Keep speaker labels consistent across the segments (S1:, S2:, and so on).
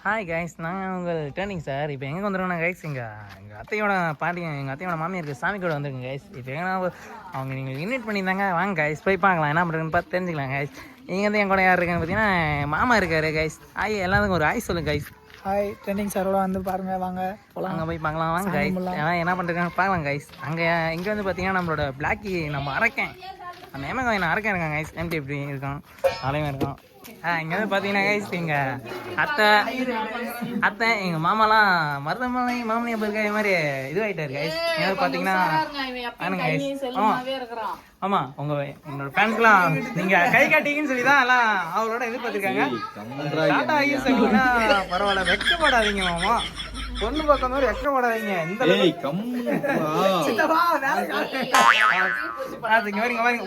S1: Hi guys, நாங்கள் உங்கள் returning sir. இப்போ எங்கே வந்துருக்கோம்னா கைஸ், எங்கள் அத்தையோட எங்கள் அத்தையோட மாமியாருக்கு சாமி கூட வந்துருக்குங்க கைஸ். இப்போ எங்கன்னா அவங்க நீங்கள் இன்வைட் பண்ணியிருந்தாங்க. வாங்க கைஸ், போய் பார்க்கலாம் என்ன பண்ணுறதுன்னு பார்த்து தெரிஞ்சுக்கலாம் கைஸ். இங்கே வந்து என் கூட யார் இருக்கான்னு பார்த்தீங்கன்னா மாமா இருக்காரு கைஸ். ஹாய், எல்லாத்துக்கும் ஒரு ஹாய் சொல்லுங்க கைஸ்.
S2: ஹாய், ட்ரெண்டிங் சாரோட வந்து பாருங்கள், வாங்க போகலாம்.
S1: அங்கே போய் பார்க்கலாம் வாங்க கைஸ். ஏன்னா என்ன பண்ணுறாங்க பார்க்கலாம் கைஸ். இங்கே வந்து பார்த்தீங்கன்னா நம்மளோட பிளாக்கி நம்ம அரைக்கேன் அந்த ஏமன் அரைக்கேன் இருக்காங்க கைஸ். எம்டி எப்படி இருக்கான், அலைவன் இருக்கான். இங்கே வந்து பார்த்தீங்கன்னா கைஸ் எங்கள் அத்தை எங்கள் மாமாலாம் மருதமலை மாமனியா இருக்க மாதிரி இதுவாகிட்டாரு கைஸ். இங்கே வந்து பார்த்தீங்கன்னா ஆமாம் என்னோட ஃபேன்ஸ்லாம் நீங்கள் கை காட்டிங்கன்னு சொல்லி தான் எல்லாம் அவரோட எதிர்பார்த்துருக்காங்க. டாட்டா ஆகி சொல்லிங்கன்னா பரவாயில்ல, வெட்கப்படாதீங்க மாமா. பொண்ணு பக்கம் மாதிரி வெட்கப்படாதீங்க. இந்த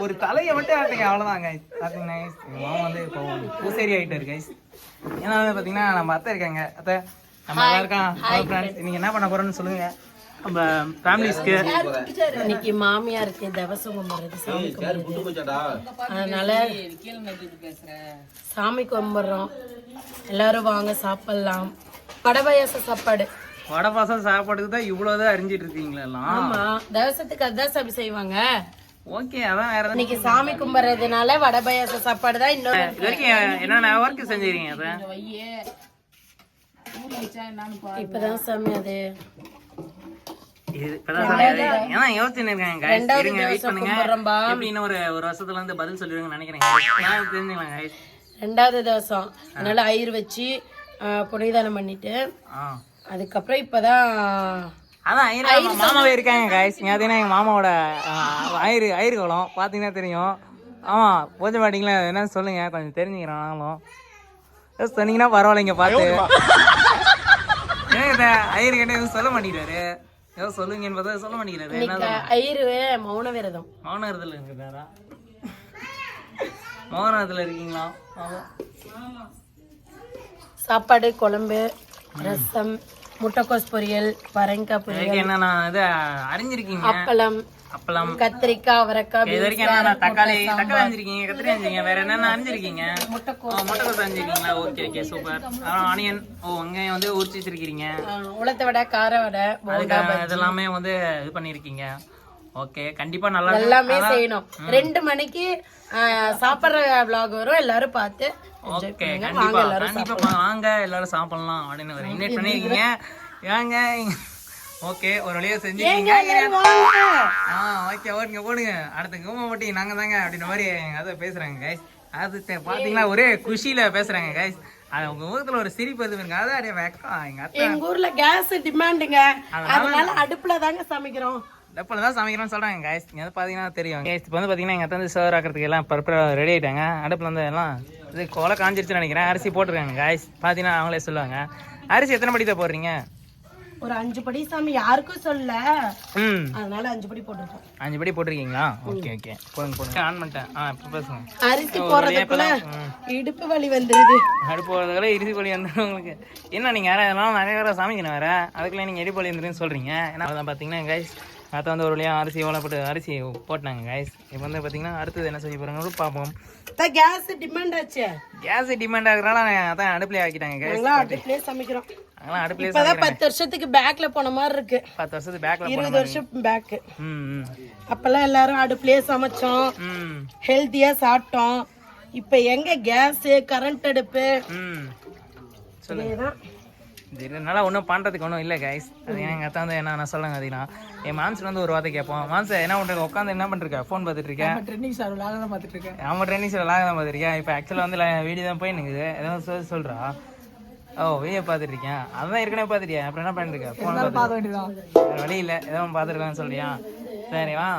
S1: ஒரு தலையை மட்டும் ஆட்டுங்க, அவ்வளோதான் கைஸ். பார்த்தீங்கன்னா எங்கள் மாமா வந்து இப்போ பூசேரி ஆகிட்டாரு கைஸ். ஏன்னா வந்து பார்த்தீங்கன்னா நம்ம அத்தை இருக்காங்க. அத்தை நம்ம நல்லா இருக்கான். ஃப்ரெண்ட்ஸ், நீங்கள் என்ன பண்ண போகிறோன்னு சொல்லுங்கள் நம்ம ஃபேமிலிஸ்க்கு.
S3: இன்னைக்கு மாமியாருக்கு தவசம் கும்பிட்றது, சாமி கும்பிட்றது. அதனால சாமி கும்பிட்றோம். எல்லாரும் வாங்க சாப்பிடலாம். வடபாயாச சாப்பாடு.
S1: வடபாசம் சாப்பாடுக்கு தான் இவ்வளோதான் அறிஞ்சிட்டு இருக்கீங்களா?
S3: ஆமா, தவசத்துக்கு அதான் சாமி செய்வாங்க.
S1: ஓகே, அதான் வேற.
S3: இன்னைக்கு சாமி கும்பிட்றதுனால வடபாயாச சாப்பாடு தான். இன்னொரு
S1: இது வரைக்கும் என்னென்ன ஒர்க் செஞ்சிருக்கீங்க?
S3: இப்பதான் சாமி அது
S1: யோசிச்சுன்னு இருக்காங்க. ஒரு வருஷத்துல இருந்து பதில் சொல்லிடுவாங்க நினைக்கிறேன். தெரிஞ்சுக்கலாம்.
S3: ரெண்டாவது தவசம், அதனால ஐயர் வச்சு புனிதானம் பண்ணிட்டு அதுக்கப்புறம் இப்பதான்
S1: மாமாவே இருக்காங்க கைஸ். எங்க மாமாவோட ஐயரு குளம் பாத்தீங்கன்னா தெரியும். ஆமா, பூஜை மாட்டீங்களா என்னன்னு சொல்லுங்க, கொஞ்சம் தெரிஞ்சுக்கிறோம். நாங்களும் சொன்னீங்கன்னா பரவாயில்லைங்க. பார்த்து ஐயரு கிட்ட எதுவும் சொல்ல மாட்டேங்கிறாரு. ஏதோ சொல்லுங்கன்னு பார்த்தா சொல்ல மாட்டேங்கிறாரு.
S3: ஐயரு மௌன விரதம்.
S1: மௌன விரதத்துல இருக்குதாரா? மௌன விரதத்துல இருக்கீங்களா?
S3: சாப்பாடு, குழம்பு, ரசம், முட்டைக்கோஸ் பொரியல், பரங்காய் பொரியல்,
S1: என்னன்னா இது அறிஞ்சிருக்கீங்க. அப்பளம், கத்திரிக்காய்,
S3: அவரைக்காய்,
S1: தக்காளி அறிஞ்சிருக்கீங்க, கத்திரி அறிஞ்சிருக்கீங்க, வேற என்னென்ன அறிஞ்சிருக்கீங்க? முட்டைக்கோஸ் அறிஞ்சிருக்கீங்களா? Okay okay, super. ஆனியன், வெங்காயம் வந்து உரிச்சு வச்சிருக்கீங்க.
S3: உளுத்த வடை, கார வடை,
S1: இதெல்லாமே வந்து இது பண்ணிருக்கீங்க. ஓகே, கண்டிப்பா நல்லா
S3: எல்லாமே செய்யணும். 2 மணிக்கு சாப்பிட்ற vlog வரும், எல்லாரும் பார்த்து.
S1: ஓகே, கண்டிப்பா கண்டிப்பா வாங்க எல்லாரும் சாப்பிடலாம் அப்படின்னு ஒரு இன்வைட் பண்ணிருக்கீங்க. ஏங்க ஓகே, ஒரு வழியா செஞ்சுருக்கீங்க. ஓகே, ஓடுங்க போடுங்க. அடுத்த கோமப்பட்டி நாங்க தாங்க அப்படின்ற மாதிரி அதை பேசுறாங்க கைஸ். அது பாத்தீங்கன்னா ஒரே குஷியில பேசுறாங்க கைஸ். அது உங்க ஊர்ல ஒரு சிரிப்பு எதுவுங்க. அதான் வெக்கம்.
S3: எங்க ஊர்ல கேஸ் டிமாண்டுங்க, அதனால அடுப்புல தாங்க சமைக்கிறோம்.
S1: அடுப்புல தான் சமைக்கிறோம்னு சொல்றாங்க கைஸ். அது பாத்தீங்கன்னா தெரியும். இப்போ வந்து பாத்தீங்கன்னா எங்க அத்தை வந்து சர்வ் ஆக்கிறதுக்கு எல்லாம் பர்பரா ரெடி ஆயிட்டாங்க. அடுப்புல வந்து எல்லாம் இது கொலை காஞ்சிருச்சுன்னு நினைக்கிறேன். அரிசி போட்டுருக்காங்க கைஸ். பாத்தீங்கன்னா அவங்களே சொல்லுவாங்க. அரிசி எத்தனை படி தான் போடுறீங்க?
S3: ஒரு 5 படி சாமி, யாருக்கும் சொல்ல, அதனால 5 படி போட்டுருக்கோம்.
S1: 5 படி போட்டிருக்கீங்களா? ஓகே ஓகே, போடுங்க. ஆன் பண்ணிட்டேன். இப்போ பேசுங்க.
S3: அரிசி போடுறதுக்குள்ள இடுப்பு வலி வந்துருது.
S1: அடுப்பு போடுறதுக்குள்ள இடுப்பு வலி வந்துடும் உங்களுக்கு. என்ன நீங்க அதெல்லாம் நிறைய பேரை சமைக்கணும் வேற, அதுக்குள்ள நீங்க இடுப்பு வலி வந்துருன்னு சொல்றீங்க. ஏன்னா அதான் பாத்தீங்கன்னா கைஸ், அத்தை வந்து ஒரு வழியா அரிசி எவ்வளோ போட்டு அரிசி போட்டாங்க கைஸ். இப்போ வந்து பார்த்தீங்கன்னா அடுத்தது என்ன செய்ய போகிறாங்க பார்ப்போம்.
S3: கேஸ் டிமாண்ட் ஆச்சு.
S1: கேஸ் டிமாண்ட் ஆகுறதுனால அதான் அடுப்புலேயே ஆக்கிட்டாங்க கைஸ்.
S3: அடுப்புலேயே சமைக்கிறோம்.
S1: அதெல்லாம் அடுப்புலேயே.
S3: இப்போதான் 10 வருஷத்துக்கு பேக்ல போன மாதிரி இருக்கு.
S1: 10 வருஷத்துக்கு பேக்ல
S3: 20 வருஷம் பேக். அப்பெல்லாம் எல்லாரும் அடுப்புலேயே சமைச்சோம், ஹெல்த்தியா சாப்பிட்டோம். இப்போ எங்க கேஸ், கரண்ட் அடுப்பு. சொல்லுங்க.
S1: இதனால ஒன்றும் பண்ணுறதுக்கு ஒன்றும் இல்லை கைஸ். அது எங்கள் அத்தை வந்து என்ன சொல்லுங்க அப்படின்னா, என் மாம்சன் வந்து ஒரு வார்த்தை கேட்போம். மாம்ச என்ன பண்ணுறது, உட்காந்து என்ன பண்ணிருக்கேன், ஃபோன் பார்த்துட்டு இருக்கேன்.
S2: ட்ரெண்டிங் சார் லாக தான் பார்த்துட்டு இருக்கேன்.
S1: ஆமாம், ட்ரெண்டிங் சார் லாக தான் பார்த்துருக்கேன். இப்போ ஆக்சுவலாக வந்து வீடியோ தான் போயின்னு எதாவது சொல்கிறா. வீடியோ பார்த்துட்டு இருக்கேன். அதான் ஏற்கனவே பார்த்துட்டியா, அப்புறம் என்ன பண்ணிருக்கேன், ஃபோன் பார்க்க வேண்டியதான். வேறு வழி இல்லை, எதாவது பார்த்துருக்கான்னு சொல்றியா? சரிவா.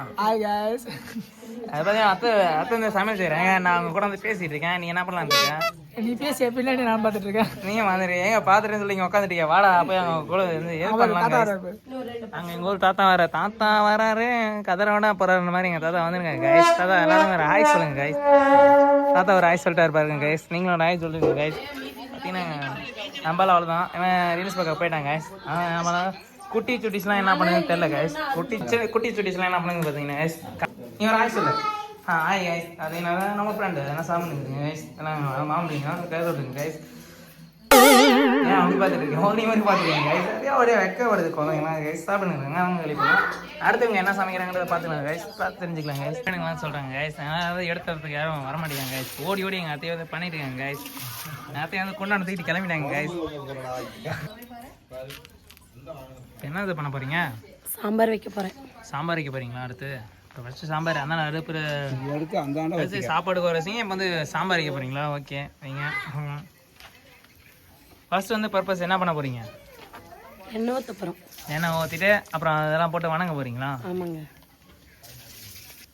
S1: அது பார்த்தீங்கன்னா அத்தை வந்து சமையல் செய்கிறேன். நான் அவங்க கூட வந்து பேசிட்டு இருக்கேன். நீ என்ன பண்ணலான்னு இருக்கேன்?
S2: நீ பேசி பின்னாடி நான் பார்த்துட்டு இருக்கேன்.
S1: நீங்க வந்துருக்கீங்க, எங்க பாத்துட்டு சொல்லி உட்காந்துட்டீங்க. வாடா போய் அவங்க கூட இருந்து அங்க எங்க ஊர் தாத்தா வராரு கதறோட போறாரு மாதிரி எங்க தாத்தா வந்துருங்க கைஸ். தாத்தா எல்லாரும் ஒரு ஹாய் சொல்லுங்க கைஸ். தாத்தா ஒரு ஹாய் சொல்லிட்டாரு பாருங்க கைஸ். நீங்களும் ஒரு ஹாய் சொல்லுங்க கைஸ். பார்த்தீங்கன்னா நம்மளால அவ்வளோதான். இவன் ரீல்ஸ் பார்க்க போயிட்டாங்க கைஸ். நம்மளால குட்டி சுட்டிஸ்லாம் என்ன பண்ணுதுன்னு தெரியல கைஸ். குட்டி சுட்டிஸ்லாம் என்ன பண்ணுங்க பார்த்தீங்கன்னா கைஸ். நீ ஒரு ஹாய் சொல்லு. Hi guys. அதனால நம்ம ஃப்ரெண்டு என்ன சாப்பிடுங்க கைஸ். எல்லாம் மாம்பிங்க கேட்க விட்டுங்க கைஸ். ஏன் அப்படி பார்த்துட்டு இருக்கேன் ஒரே மாதிரி பார்த்துருக்கேன் கைஸ் அதே ஒரே வெக்கப்படுது குழந்தைங்களாம் கைஸ் சாப்பிடுங்க வெங்காயம் கழிப்போம் அடுத்தவங்க என்ன சமைக்கிறாங்கிறத பார்த்துக்கலாம் கைஸ் பார்த்து தெரிஞ்சுக்கலாம் கைஸ் எனக்குலாம் சொல்கிறாங்க கைஸ் அதாவது எடுத்துறதுக்கு யாரும் வர மாட்டேங்காங்க கைஸ் ஓடி ஓடி எங்கள் அத்தையை வந்து பண்ணிட்டு இருக்காங்க கைஸ் அத்தையை வந்து கொண்டாந்து தூக்கிட்டு கிளம்பிட்டாங்க கைஸ் என்ன இது பண்ண போகிறீங்க
S3: சாம்பார் வைக்க போகிறேன்
S1: சாம்பார் வைக்க போகிறீங்களா அடுத்து இப்போ ஃபஸ்ட்டு சாம்பார் அந்த அடுப்பு சாப்பாடுக்கு ஒரு ரசிங்க இப்போ வந்து சாம்பார் வைக்க போகிறீங்களா ஓகே வைங்க ஃபர்ஸ்ட் வந்து பர்பஸ் என்ன பண்ண போகிறீங்க
S3: எண்ணெய் ஊற்ற போகிறோம்
S1: எண்ணெய் ஊற்றிட்டு அப்புறம் அதெல்லாம் போட்டு வணங்க போகிறீங்களா
S3: ஆமாங்க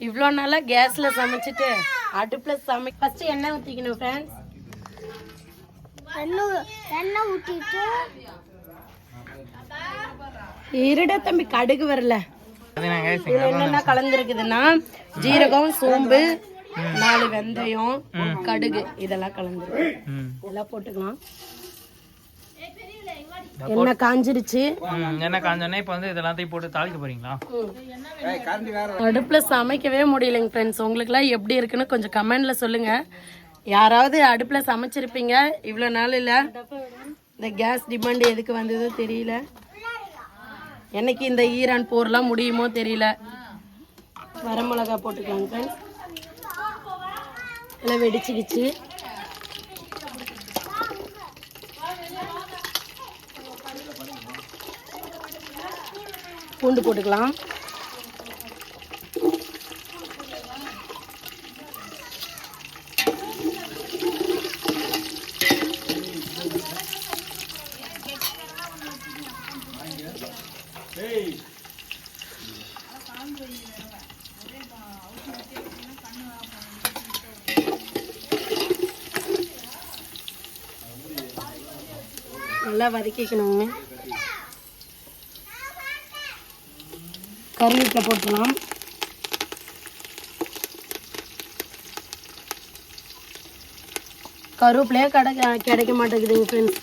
S3: இவ்வளோ நாளாக கேஸில் சமைச்சிட்டு அடுப்பில் ஃபஸ்ட்டு எண்ணெய் ஊற்றிக்கணும் ஃப்ரெண்ட்ஸ் எண்ணெய் ஊற்றிட்டு இருட தம்பி கடுகு வரல என்னென்ன கலந்துருக்குதுன்னா ஜீரகம் சோம்பு 4 வெந்தயம் கடுகு இதெல்லாம் கலந்துருக்கு இதெல்லாம் போட்டுக்கலாம் எண்ணெய் காஞ்சிருச்சு
S1: எண்ணெய் காஞ்சோடனே இப்போ வந்து இதெல்லாத்தையும் போட்டு தாளிக்க போறீங்களா
S3: அடுப்புல சமைக்கவே முடியலைங்க ஃப்ரெண்ட்ஸ் உங்களுக்குலாம் எப்படி இருக்குன்னு கொஞ்சம் கமெண்ட்ல சொல்லுங்க யாராவது அடுப்புல சமைச்சிருப்பீங்க இவ்வளோ நாள் இல்லை இந்த கேஸ் டிமாண்ட் எதுக்கு வந்ததோ தெரியல என்னைக்கு இந்த ஈரான் போர்லாம் முடியுமோ தெரியல வரமிளகா போட்டுக்கலாங்க ஃப்ரெண்ட்ஸ் எல்லாம் வெடிச்சுக்கிச்சு பூண்டு போட்டுக்கலாம் நல்லா வதக்கிக்கணுங்க கருவேப்பிலை போட்டுக்கலாம் கருவேப்பிலையே கிடைக்க மாட்டேங்குதுங்க ஃப்ரெண்ட்ஸ்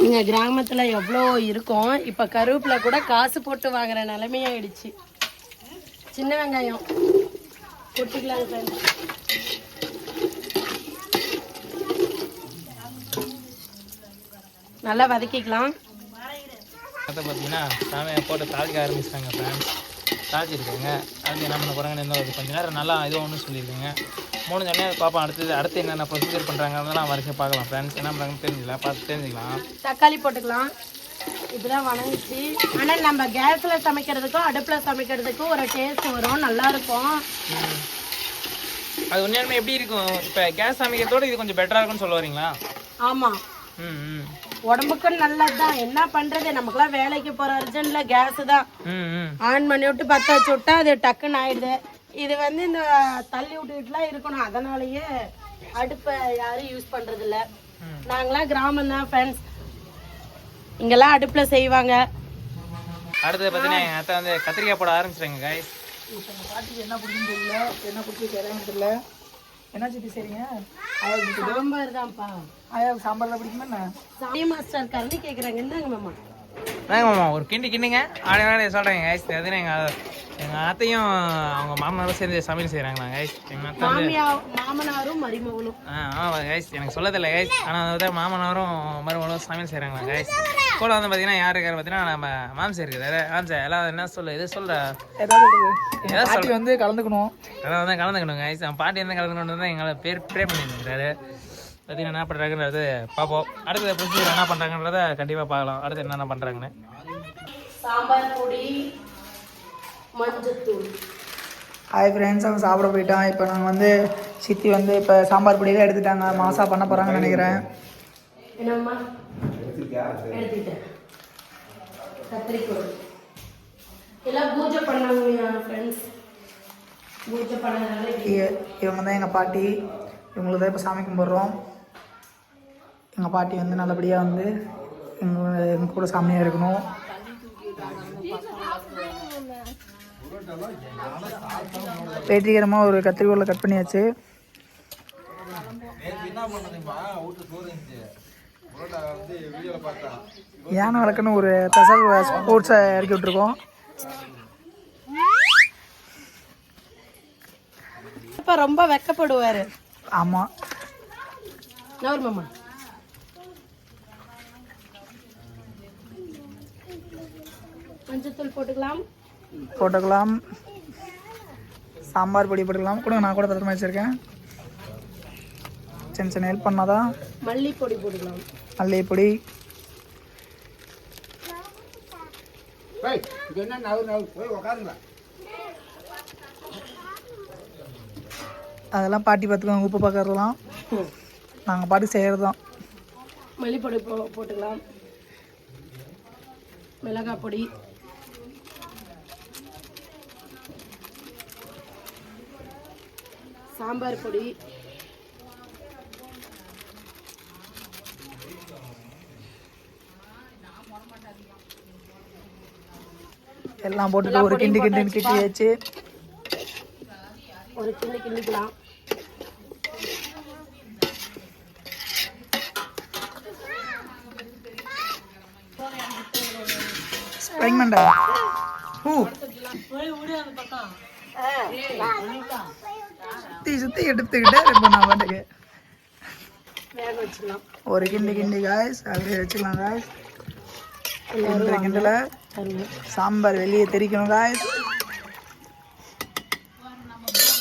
S3: இங்கே கிராமத்தில் எவ்வளோ இருக்கும் இப்போ கருவேப்பிலை கூட காசு போட்டு வாங்குற நிலைமையாயிடுச்சு சின்ன வெங்காயம் போட்டுக்கலாங்க ஃப்ரெண்ட்ஸ் நல்லா வதக்கிக்கலாம்
S1: பார்த்தீங்கன்னா சாமியை போட்டு தாளிக்க ஆரம்பிச்சிட்டாங்க ஃப்ரெண்ட்ஸ் தாளிச்சிருக்காங்க அடுத்து என்ன பண்ண போகிறாங்கன்னு இன்னும் கொஞ்சம் நேரம் நல்லா இது ஒன்று சொல்லியிருக்காங்க 3 ஜனே பார்ப்போம் அடுத்து என்னென்ன ப்ரொசீஜர் பண்ணுறாங்க அதெல்லாம் வரைக்கும் பார்க்கலாம் ஃப்ரெண்ட்ஸ் என்ன பண்ணுறாங்கன்னு தெரிஞ்சுக்கலாம் பார்த்து தெரிஞ்சுக்கலாம்
S3: தக்காளி போட்டுக்கலாம் இப்படிதான் வணங்கிச்சு ஆனால் நம்ம கேஸில் சமைக்கிறதுக்கும் அடுப்பில் சமைக்கிறதுக்கும் ஒரு டேஸ்ட் வரும் நல்லாயிருக்கும்
S1: அது உண்மையாலுமே எப்படி இருக்கும் இப்போ கேஸ் சமைக்கிறதோட இது கொஞ்சம் பெட்டராக இருக்கும்னு சொல்ல வரீங்களா
S3: ஆமாம் உடம்புக்கு நல்லதுதான் என்ன பண்றது நமக்குலாம் வேலைக்கு போற அர்ஜென்ட்ல கேஸ் தான் ஆன் பண்ணி விட்டு பற்ற வச்சு விட்டா அது டக்குன்னு ஆயிடுது இது வந்து இந்த தள்ளி விட்டுக்கிட்டுலாம் இருக்கணும் அதனாலயே அடுப்பை யாரும் யூஸ் பண்றது இல்ல நாங்களாம் கிராமம் தான் ஃப்ரெண்ட்ஸ் இங்கெல்லாம் அடுப்புல செய்வாங்க
S1: அடுத்தது பார்த்தீங்கன்னா எங்கள் அத்தை வந்து கத்திரிக்காய் போட ஆரம்பிச்சிட்டாங்க கைஸ்
S2: இப்போ எங்கள் பாட்டிக்கு என்ன பிடிக்குன்னு தெரியல என்ன பிடிச்சி செய்யறாங்கன்னு தெரியல என்ன சிட்டி சரிங்க
S3: சாம்பார் தான்ப்பா
S2: ஆயாவுக்கு சாம்பார்லாம் பிடிக்குமா என்ன
S3: சாமி மாஸ்டர் கரண்டி கேட்குறாங்க என்னங்க மாமா
S1: மாமா ஒரு கிண்டிங்க ஆடி சொல்கிறேங்க கைஸ் அதுன்னு எங்கள் அத்தையும் அவங்க மாமனாரும் சேர்ந்து சமையல் செய்கிறாங்களா கைஸ் எங்கள் அத்தை
S3: மாமனாரும் மருமகளும்
S1: ஆமாம் கைஸ் எனக்கு சொல்லதில்லை கைஸ் ஆனால் வந்து மாமனாரும் மருமகளும் சமையல் செய்கிறாங்களா கைஸ் கூட வந்து பார்த்தீங்கன்னா யார் இருக்காரு பார்த்தீங்கன்னா நம்ம மாம்சம் இருக்குது ஆம்சா எல்லாம் என்ன சொல்ல இது சொல்கிற
S2: பாட்டி வந்து கலந்துக்கணும்
S1: அதான் வந்து கலந்துக்கணும் கைஸ் அவன் பாட்டி வந்து கலந்துக்கணும் தான் எங்களை ப்ரே பண்ணியிருக்கிறாரு பார்த்தீங்கன்னா என்ன பண்ணுறாங்கன்றது பார்ப்போம் அடுத்த ப்ரொசீஜர் என்ன பண்ணுறாங்கன்றத கண்டிப்பாக பார்க்கலாம் அடுத்து என்னென்ன பண்ணுறாங்கன்னு
S3: சாம்பார் பொடி மஞ்சத்தூள்
S2: ஹாய் ஃப்ரெண்ட்ஸ் அவன் சாப்பிட போயிட்டான் இப்போ நாங்கள் வந்து சித்தி வந்து இப்போ சாம்பார் பொடியெல்லாம் எடுத்துட்டாங்க மாசா பண்ண போகிறாங்கன்னு நினைக்கிறேன்
S3: என்னம்மா எடுத்துட்டேன் கத்திரிக்கோள் எல்லாம் பூஜை பண்ணாங்க ஃப்ரெண்ட்ஸ் பூஜை பண்ணதுனால
S2: இவங்க தான் எங்கள் பாட்டி இவங்களுக்கு தான் இப்போ சாமி கும்பிட்றோம் எங்கள் பாட்டி வந்து நல்லபடியாக வந்து எங்கள் கூட சாமியாக இருக்கணும் வெற்றிகரமாக ஒரு கத்திரிக்கோளில் கட் பண்ணியாச்சு யானை வளர்க்குன்னு ஒரு தசல் ஸ்போர்ட்ஸை இறக்கி விட்டுருக்கோம்
S3: ரொம்ப வெக்கப்படுவாரு
S2: ஆமாம்
S3: நவர் மாமா. மஞ்சத்தூள்
S2: போட்டுக்கலாம். சாம்பார் பொடி போட்டுக்கலாம். கூட நான் கூட பத்திரமா வச்சுருக்கேன். சின்ன ஹெல்ப் பண்ணாதான்.
S3: மல்லிப்பொடி போட்டுக்கலாம்.
S2: மல்லிப்பொடி. அதெல்லாம் பாட்டி பார்த்துக்குவாங்க. உப்பு பார்க்கறதுலாம் நாங்கள் பாட்டு செய்கிறது தான்.
S3: மல்லிப்பொடி போட்டுக்கலாம். மிளகாய் பொடி, சாம்பார் பொடி,
S2: எல்லாம் போட்டுட்டு ஒரு கிண்டியாச்சு.
S3: ஒரு கிண்டிக்கலாம்.
S2: ஸ்ப்ரைங்மெண்டா சுத்தி எடுத்துக்கிட்டே இருப்போம். நான் பாட்டுக்கு ஒரு கிண்டி காய்ஸ் அப்படியே வச்சுக்கலாம் காய்ஸ். கிண்டல சாம்பார் வெளியே தெரிக்கணும் காய்ஸ்.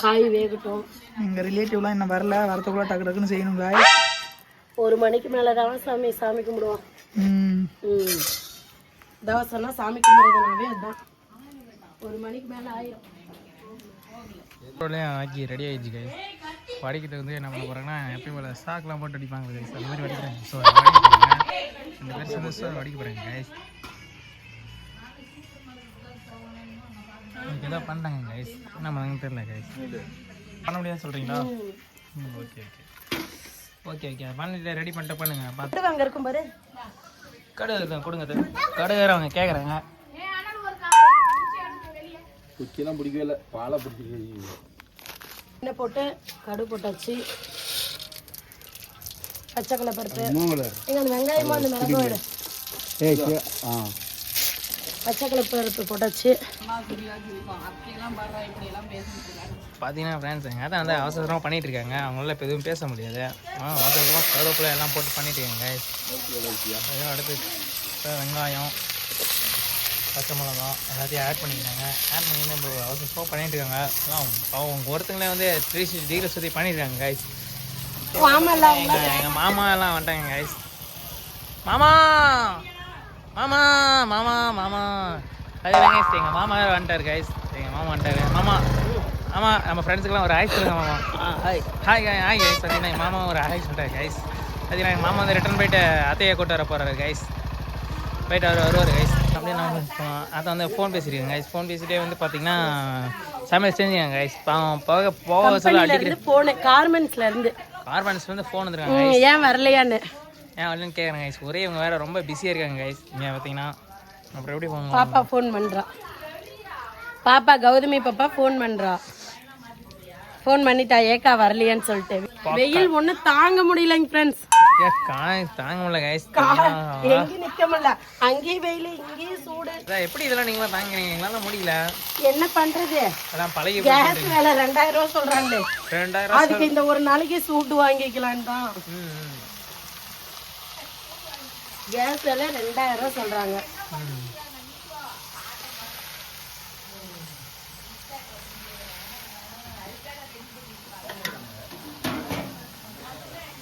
S3: காய் வேகட்டும்.
S2: எங்கள் ரிலேட்டிவ்லாம் இன்னும் வரத்துக்குள்ள டக்கு டக்குன்னு செய்யணும் காய்ஸ்.
S3: 1 மணிக்கு மேலே தான் சாமி கும்பிடுவோம். தவசம்னா சாமி கும்பிடுறதுனாவே அதுதான். 1 மணிக்கு மேலே ஆயிரும்.
S1: ஆக்கி ரெடி ஆகிடுச்சு கைஸ். வடிக்கிட்டு வந்து என்ன பண்ண போகிறாங்கன்னா எப்பயும் போல ஸ்டாக்லாம் போட்டு அடிப்பாங்க கைஸ். அந்த மாதிரி வடிக்கிறேன். ஸோ இந்த பேர் சேர்ந்து வடிக்க போகிறேங்க கைஸ். எனக்கு எதாவது பண்ணிட்டாங்க கைஸ். என்ன பண்ணாங்கன்னு தெரியல கைஸ். பண்ண முடியாது சொல்கிறீங்களா? ஓகே பண்ணிட்டு ரெடி பண்ணிட்டு பண்ணுங்க. பார்த்து
S3: அங்கே இருக்கும் பாரு.
S1: கடுகு கொடுங்க. கடுகு அவங்க கேட்குறாங்க.
S4: குச்சியெல்லாம் பிடிக்கவே இல்லை. பாலை பிடிச்சி
S3: என்ன போட்டு கடுகு போட்டாச்சு. பச்சைக்கடலை பருப்பு. எங்க அந்த வெங்காயமா அந்த மிளகு விட. பச்சைக்கடலை பருப்பு போட்டாச்சு.
S1: பார்த்தீங்கன்னா ஃப்ரெண்ட்ஸ் எங்கள் தான் வந்து அவசரமாக பண்ணிகிட்டு இருக்காங்க. அவங்களால இப்போ எதுவும் பேச முடியாது. அவசரமாக கருவேப்பிலை எல்லாம் போட்டு பண்ணிட்டு இருக்காங்க. அதுவும் அடுத்து வெங்காயம், பச்சை மிளகா எல்லாத்தையும் ஆட் பண்ணிக்கிறாங்க. ஆட் பண்ணி இப்போ அவசரமாக பண்ணிட்டு இருக்காங்க. எல்லாம் அவங்க ஒருத்தங்களே வந்து 360 டிகிரி சுற்றி பண்ணியிருக்காங்க கைஸ். எங்கள் மாமா எல்லாம் வந்துட்டாங்க கைஸ். மாமா மாமா மாமா மாமா அதுதான் கைஸ். எங்கள் மாமா வந்துட்டார் கைஸ். எங்கள் மாமா வந்துட்டார். மாமா ஆமாம் நம்ம ஃப்ரெண்ட்ஸுக்கெல்லாம் ஒரு ஹாய் சொல்லுங்க மாமா. Hi guys. பார்த்தீங்கன்னா எங்கள் மாமா ஒரு ஹாய் சொல்லிட்டார் கைஸ். பார்த்தீங்கன்னா எங்கள் மாமா வந்து ரிட்டர்ன் போயிட்டு அத்தையை கூட்டு வர போகிறாரு கைஸ். போயிட்டு வருவார் கைஸ். அப்படியே நான் அதை வந்து ஃபோன் பேசியிருக்கேன் கைஸ். ஃபோன் பேசிகிட்டே வந்து பார்த்தீங்கன்னா சமையல் செஞ்சுங்க கைஸ். போக சொல்ல அடிக்கிறது
S3: ஃபோனு கார்மெண்ட்ஸ்லேருந்து
S1: ஃபோன் வந்துருக்காங்க.
S3: ஏன் வரலையான்னு
S1: கேட்குறேன் கைஸ். ஒரே இவங்க வேறு ரொம்ப பிஸியாக இருக்காங்க கைஸ். இங்கே பார்த்தீங்கன்னா அப்புறம் எப்படி போங்க.
S3: பாப்பா ஃபோன் பண்ணுறா. பாப்பா கௌதமி பாப்பா ஃபோன் பண்ணுறா. ஃபோன் பண்ணிட்டா ஏக்கா வரலையான்னு சொல்லிட்டு. வெயில் ஒன்றும் தாங்க முடியலங்க ஃப்ரெண்ட்ஸ்.
S1: தாங்க முடியல கைஸ்.
S3: எங்கேயும் நிற்க முடியல. அங்கேயும் வெயில் இங்கேயும் சூடு.
S1: எப்படி இதெல்லாம் நீங்களாம் தாங்குறீங்க? எங்களால முடியல.
S3: என்ன பண்றது?
S1: பழைய
S3: கேஸ் வேலை 2000 ரூபா சொல்றாங்களே.
S1: 2000
S3: அதுக்கு இந்த ஒரு நாளைக்கு சூடு வாங்கிக்கலாம் தான். கேஸ் வேலை 2000 ரூபா சொல்றாங்க.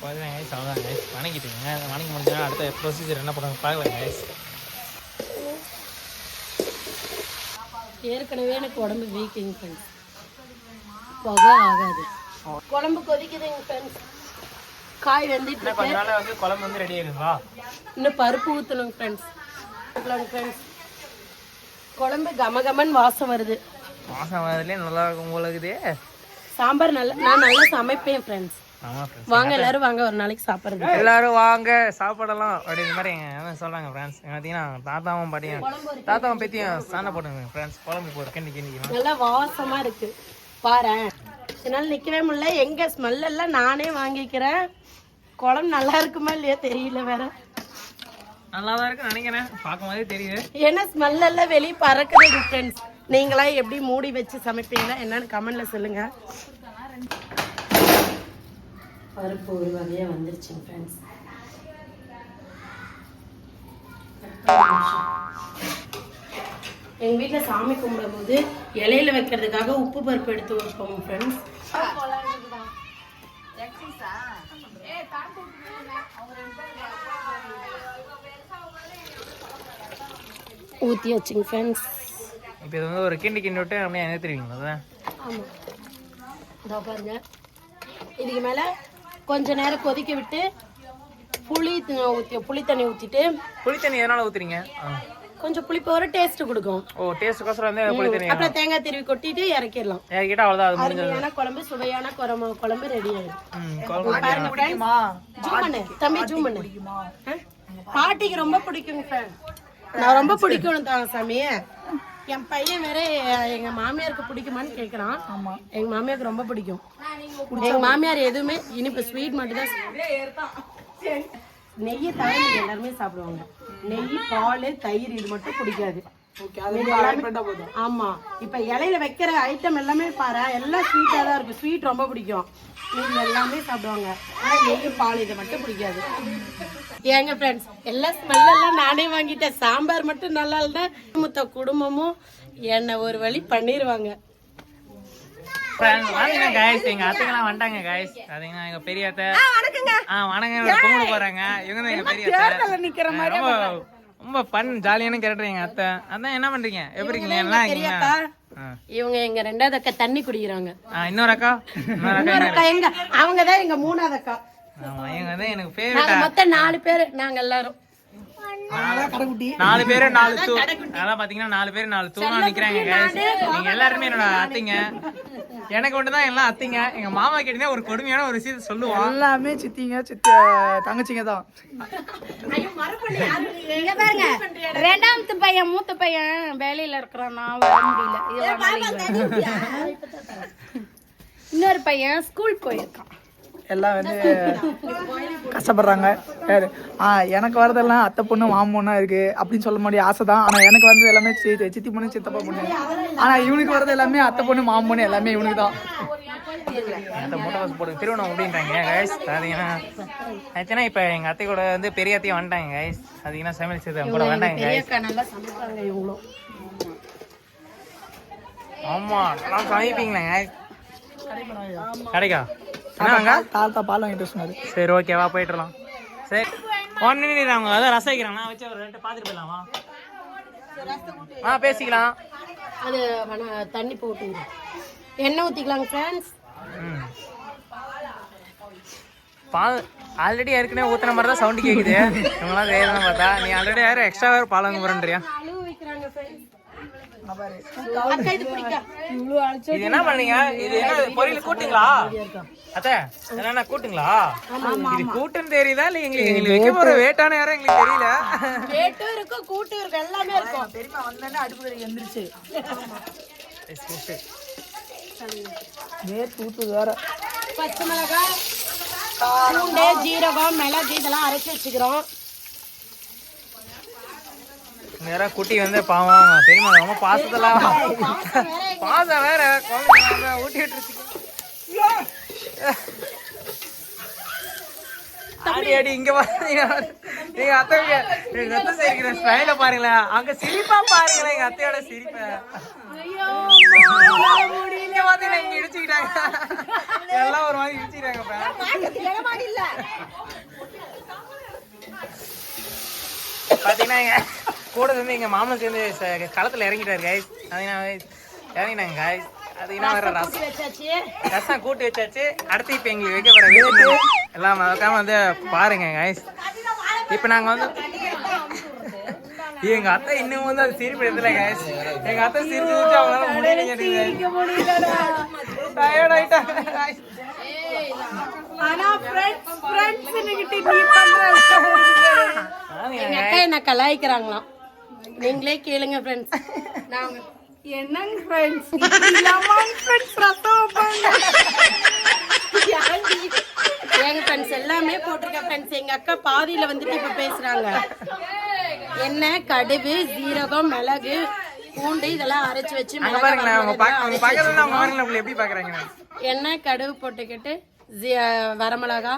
S1: அவ்வளோதான் கைஸ். வணங்கிட்டுங்க. வணங்கி முடிஞ்சா அடுத்த ப்ரொசீஜர் என்ன பண்ணுறாங்க பார்க்கலாம் கைஸ்.
S3: ஏற்கனவே எனக்கு உடம்பு வீக்கிங் ஃப்ரெண்ட்ஸ். புகை ஆகாது. குழம்பு கொதிக்குதுங்க ஃப்ரெண்ட்ஸ். காய் வெந்துட்டு
S1: கொஞ்ச நாள் வந்து குழம்பு வந்து ரெடி ஆயிடுங்களா?
S3: இன்னும் பருப்பு ஊற்றணுங்க ஃப்ரெண்ட்ஸ். குழம்பு கமகமன் வாசம் வருது.
S1: வாசம் வரதுலேயே நல்லா இருக்கும் உங்களுக்கு.
S3: சாம்பார் நான் நல்லா சமைப்பேன் ஃப்ரெண்ட்ஸ். வாங்க எல்லாரும் வாங்க ஒரு நாளைக்கு சாப்பிடுறது.
S1: எல்லாரும் வாங்க சாப்பிடலாம் அப்படிங்கிற மாதிரி எங்க சொல்றாங்க ஃப்ரெண்ட்ஸ். பார்த்தீங்கன்னா தாத்தாவும் பாட்டியும் தாத்தாவும் பேத்தியும் சண்டை போட்டுங்க ஃப்ரெண்ட்ஸ். குழம்பு போட்டு கிண்டி
S3: நல்லா வாசமா இருக்கு பாரு. என்னால் நிற்கவே முடியல. எங்க ஸ்மெல் எல்லாம் நானே வாங்கிக்கிறேன். குழம்பு நல்லா இருக்குமா இல்லையா தெரியல. வேற
S1: நல்லா தான் இருக்கு நினைக்கிறேன். பார்க்கும் போதே தெரியுது.
S3: ஏன்னா ஸ்மெல் எல்லாம் வெளியே பறக்குது ஃப்ரெண்ட்ஸ். நீங்களா எப்படி மூடி வச்சு சமைப்பீங்களா என்னன்னு கமெண்ட்ல சொல்லுங்க. பருப்பு ஒரு வகையாக வந்துருச்சுங்க ஃப்ரெண்ட்ஸ். எங்கள் வீட்டில் சாமி கும்பிடும்போது இலையில வைக்கிறதுக்காக உப்பு பருப்பு எடுத்து வைப்போம் ஃப்ரெண்ட்ஸ். ஊற்றி வச்சுங்க ஃப்ரெண்ட்ஸ்.
S1: இப்போ இது வந்து ஒரு கிண்டி விட்டு அப்படியே நிறுத்திடுவீங்களா? அதான்.
S3: ஆமாம், இதோ பாருங்க. இதுக்கு மேலே கொஞ்ச நேரம் கொதிக்க விட்டு புளி தண்ணி ஊற்றிட்டு.
S1: புளி தண்ணி எதனால ஊற்றுறீங்க?
S3: கொஞ்சம் புளிப்பு வர டேஸ்ட் கொடுக்கும்.
S1: ஓ, டேஸ்ட்டுக்கோசரம் வந்து புளி தண்ணி.
S3: அப்புறம் தேங்காய் திருவி கொட்டிட்டு இறக்கிடலாம்.
S1: இறக்கிட்டா அவ்வளோதான், அது முடிஞ்சது.
S3: அருமையான குழம்பு, சுவையான குழம்பு ரெடி ஆயிடும். தம்பி ஜூம் பண்ணு. பாட்டிக்கு ரொம்ப பிடிக்குங்க சார். நான் ரொம்ப பிடிக்கணும் தான் சாமி. என் பையன் வேற எங்க மாமியாருக்கு பிடிக்குமான்னு கேக்குறான். எங்க மாமியாருக்கு ரொம்ப பிடிக்கும். எங்க மாமியார் எதுவுமே இனிப்பு ஸ்வீட் மட்டும் தான். நெய்யை தவிர எல்லாருமே சாப்பிடுவாங்க. நெய், பால், தயிர் இது மட்டும் பிடிக்காது. ஆமா, இப்ப இலையில வைக்கிற ஐட்டம் எல்லாமே பாரு, எல்லாம் ஸ்வீட்டா தான் இருக்கும். ஸ்வீட் ரொம்ப பிடிக்கும். இது எல்லாமே சாப்பிடுவாங்க. ஆனா நெய், பால் இது மட்டும் பிடிக்காது. ஏங்க ஃப்ரெண்ட்ஸ், எல்லாம் ஸ்மெல் எல்லாம் நானே வாங்கிட்டேன். சாம்பார் மட்டும் நல்லா இல்ல. மொத்த குடும்பமும் என்ன ஒரு வழி பண்ணிடுவாங்க.
S1: எங்க அத்தைங்கெல்லாம் வந்துட்டாங்க கைஸ். பாத்தீங்கன்னா எங்க பெரிய அத்தை வணங்க கும்பிட போறாங்க. இவங்க தான் எங்க பெரிய அத்தை. ரொம்ப ஃபன் ஜாலியான கேரக்டர் எங்க அத்தை. அதான் என்ன பண்றீங்க? எப்படி இருக்கீங்க? எல்லாம்
S3: இவங்க எங்க ரெண்டாவது அக்கா தண்ணி குடிக்கிறாங்க.
S1: இன்னொரு அக்கா
S3: எங்க அவங்கதான் எங்க மூணாவது அக்கா.
S1: ஆமா, இவங்க தான் எனக்கு ஃபேவரட்.
S3: மொத்தம் 4 பேர் நாங்க எல்லாரும்.
S1: 4 பேரு 4 தூ. அதான் பாத்தீங்கன்னா 4 பேரு 4 தூணா நிக்கிறாங்க கைஸ். நீங்க எல்லாருமே என்னோட அத்தைங்க. எனக்கு மட்டும் தான் எல்லாம் அத்தைங்க. எங்க மாமா கிட்டே ஒரு கொடுமையான ஒரு விஷயத்தை சொல்லுவோம்.
S2: எல்லாமே சித்திங்க, தங்கச்சிங்க தான்.
S3: பாருங்க, 2வது பையன் மூத்த பையன் வேலையில இருக்கிறான். நான் வர முடியல. இன்னொரு பையன் ஸ்கூல் போயிருக்கான்.
S2: எல்லாம் வந்து கஷ்டப்படுறாங்க. எனக்கு வரதெல்லாம் அத்தை பொண்ணு மாமன் பொண்ணா இருக்கு அப்படின்னு சொல்ல முடிய ஆசை தான். ஆனா எனக்கு வந்தது எல்லாமே சித்தி பொண்ணு சித்தப்பா பொண்ணு. ஆனா இவனுக்கு வரது எல்லாமே அத்தை பொண்ணு மாமன் பொண்ணு எல்லாமே இவனுக்கு தான்.
S1: திருவண்ணம் அப்படின்றாங்க கைஸ். பாத்தீங்கன்னா ஆச்சுன்னா இப்ப எங்க அத்தை கூட வந்து பெரிய அத்தையும் வந்துட்டாங்க கைஸ். பாத்தீங்கன்னா சமையல் செய்து கூட வந்துட்டாங்க கைஸ். ஆமா, நான் சமைப்பீங்களா கைஸ்? கிடைக்கா
S2: தாத்தா பால் வாங்கிட்டு சொன்னாரு.
S1: சரி, ஓகேவா போயிட்டுலாம். சரி, 1 minute அவங்க அதான் ரசம் வைக்கிறாங்க. நான் வச்சு ஒரு 2 பார்த்துட்டு போயிடலாமா? பேசிக்கலாம்.
S3: அது தண்ணி போட்டு எண்ணெய் ஊற்றிக்கலாங்க ஃப்ரெண்ட்ஸ்.
S1: பால் ஆல்ரெடி ஏற்கனவே ஊற்றுன மாதிரி தான் சவுண்டு கேட்குது. இவங்களாம் வேணும் பார்த்தா நீ ஆல்ரெடி யாரும் எக்ஸ்ட்ரா வேறு பால் வாங்க போகிறேன்றியா? இது என்ன பண்ணீங்க? இது என்ன பொரியல் கூட்டுங்களா அத்தை? என்ன கூட்டுங்களா? இது கூட்டுன்னு தெரியுதா இல்ல? எங்களுக்கு வைக்க போற வேட்டான யாரும் எங்களுக்கு தெரியல.
S3: வேட்டும் இருக்கும், கூட்டும் இருக்கும், எல்லாமே இருக்கும்.
S2: பெரியமா வந்தோடனே அடுப்பு கறி வந்துருச்சு. தூத்து வேற.
S3: பச்சை மிளகாய், பூண்டு, ஜீரகம், மிளகு இதெல்லாம் அரைச்சி வச்சுக்கிறோம்.
S1: நேரா குட்டி வந்து பாவம் பெரியமா ரொம்ப பாசத்தெல்லாம் பாசம் வேற ஊட்டி விட்டுருச்சு. அடி இங்க பாருங்க, எங்க அத்தை ரத்தம் சேர்க்கிற ஸ்டைல பாருங்களேன். அங்க சிரிப்பா பாருங்களேன் எங்க அத்தையோட சிரிப்பை. பாத்தீங்கன்னா இங்க இடிச்சுக்கிட்டாங்க எல்லாம் ஒரு மாதிரி இடிச்சுக்கிட்டாங்க. பாத்தீங்கன்னா எங்க கூட வந்து எங்க மாமன் சேர்ந்து களத்துல இறங்கிட்டாரு கைஸ். இறங்கினாங்க கைஸ். அதுனா வேற ரசம் கூட்டு வச்சாச்சு. அடுத்து இப்ப எங்களுக்கு வைக்க போற வீட்டு எல்லாம் மறக்காம வந்து பாருங்க கைஸ். இப்ப நாங்க வந்து எங்க அத்தை இன்னும் வந்து அது சிரிப்பு எடுத்துல கைஸ். எங்க அத்தை சிரிச்சு வச்சு அவங்களால முடியல, டயர்ட் ஆயிட்டாங்க.
S3: எங்க அக்கா என்ன கலாய்க்கிறாங்களாம். நீங்களே கேளுங்க ஃப்ரெண்ட்ஸ். நாங்க என்னங்க ஃப்ரெண்ட்ஸ் எங்க ஃப்ரெண்ட்ஸ் எல்லாமே போட்டிருக்கேன் ஃப்ரெண்ட்ஸ். எங்க அக்கா பாதியில வந்துட்டு இப்ப பேசுறாங்க. எண்ணெய், கடுகு, ஜீரகம், மிளகு, பூண்டு இதெல்லாம் அரைச்சு வச்சு
S1: எப்படி பாக்குறாங்க?
S3: எண்ணெய், கடுகு போட்டுக்கிட்டு வரமிளகா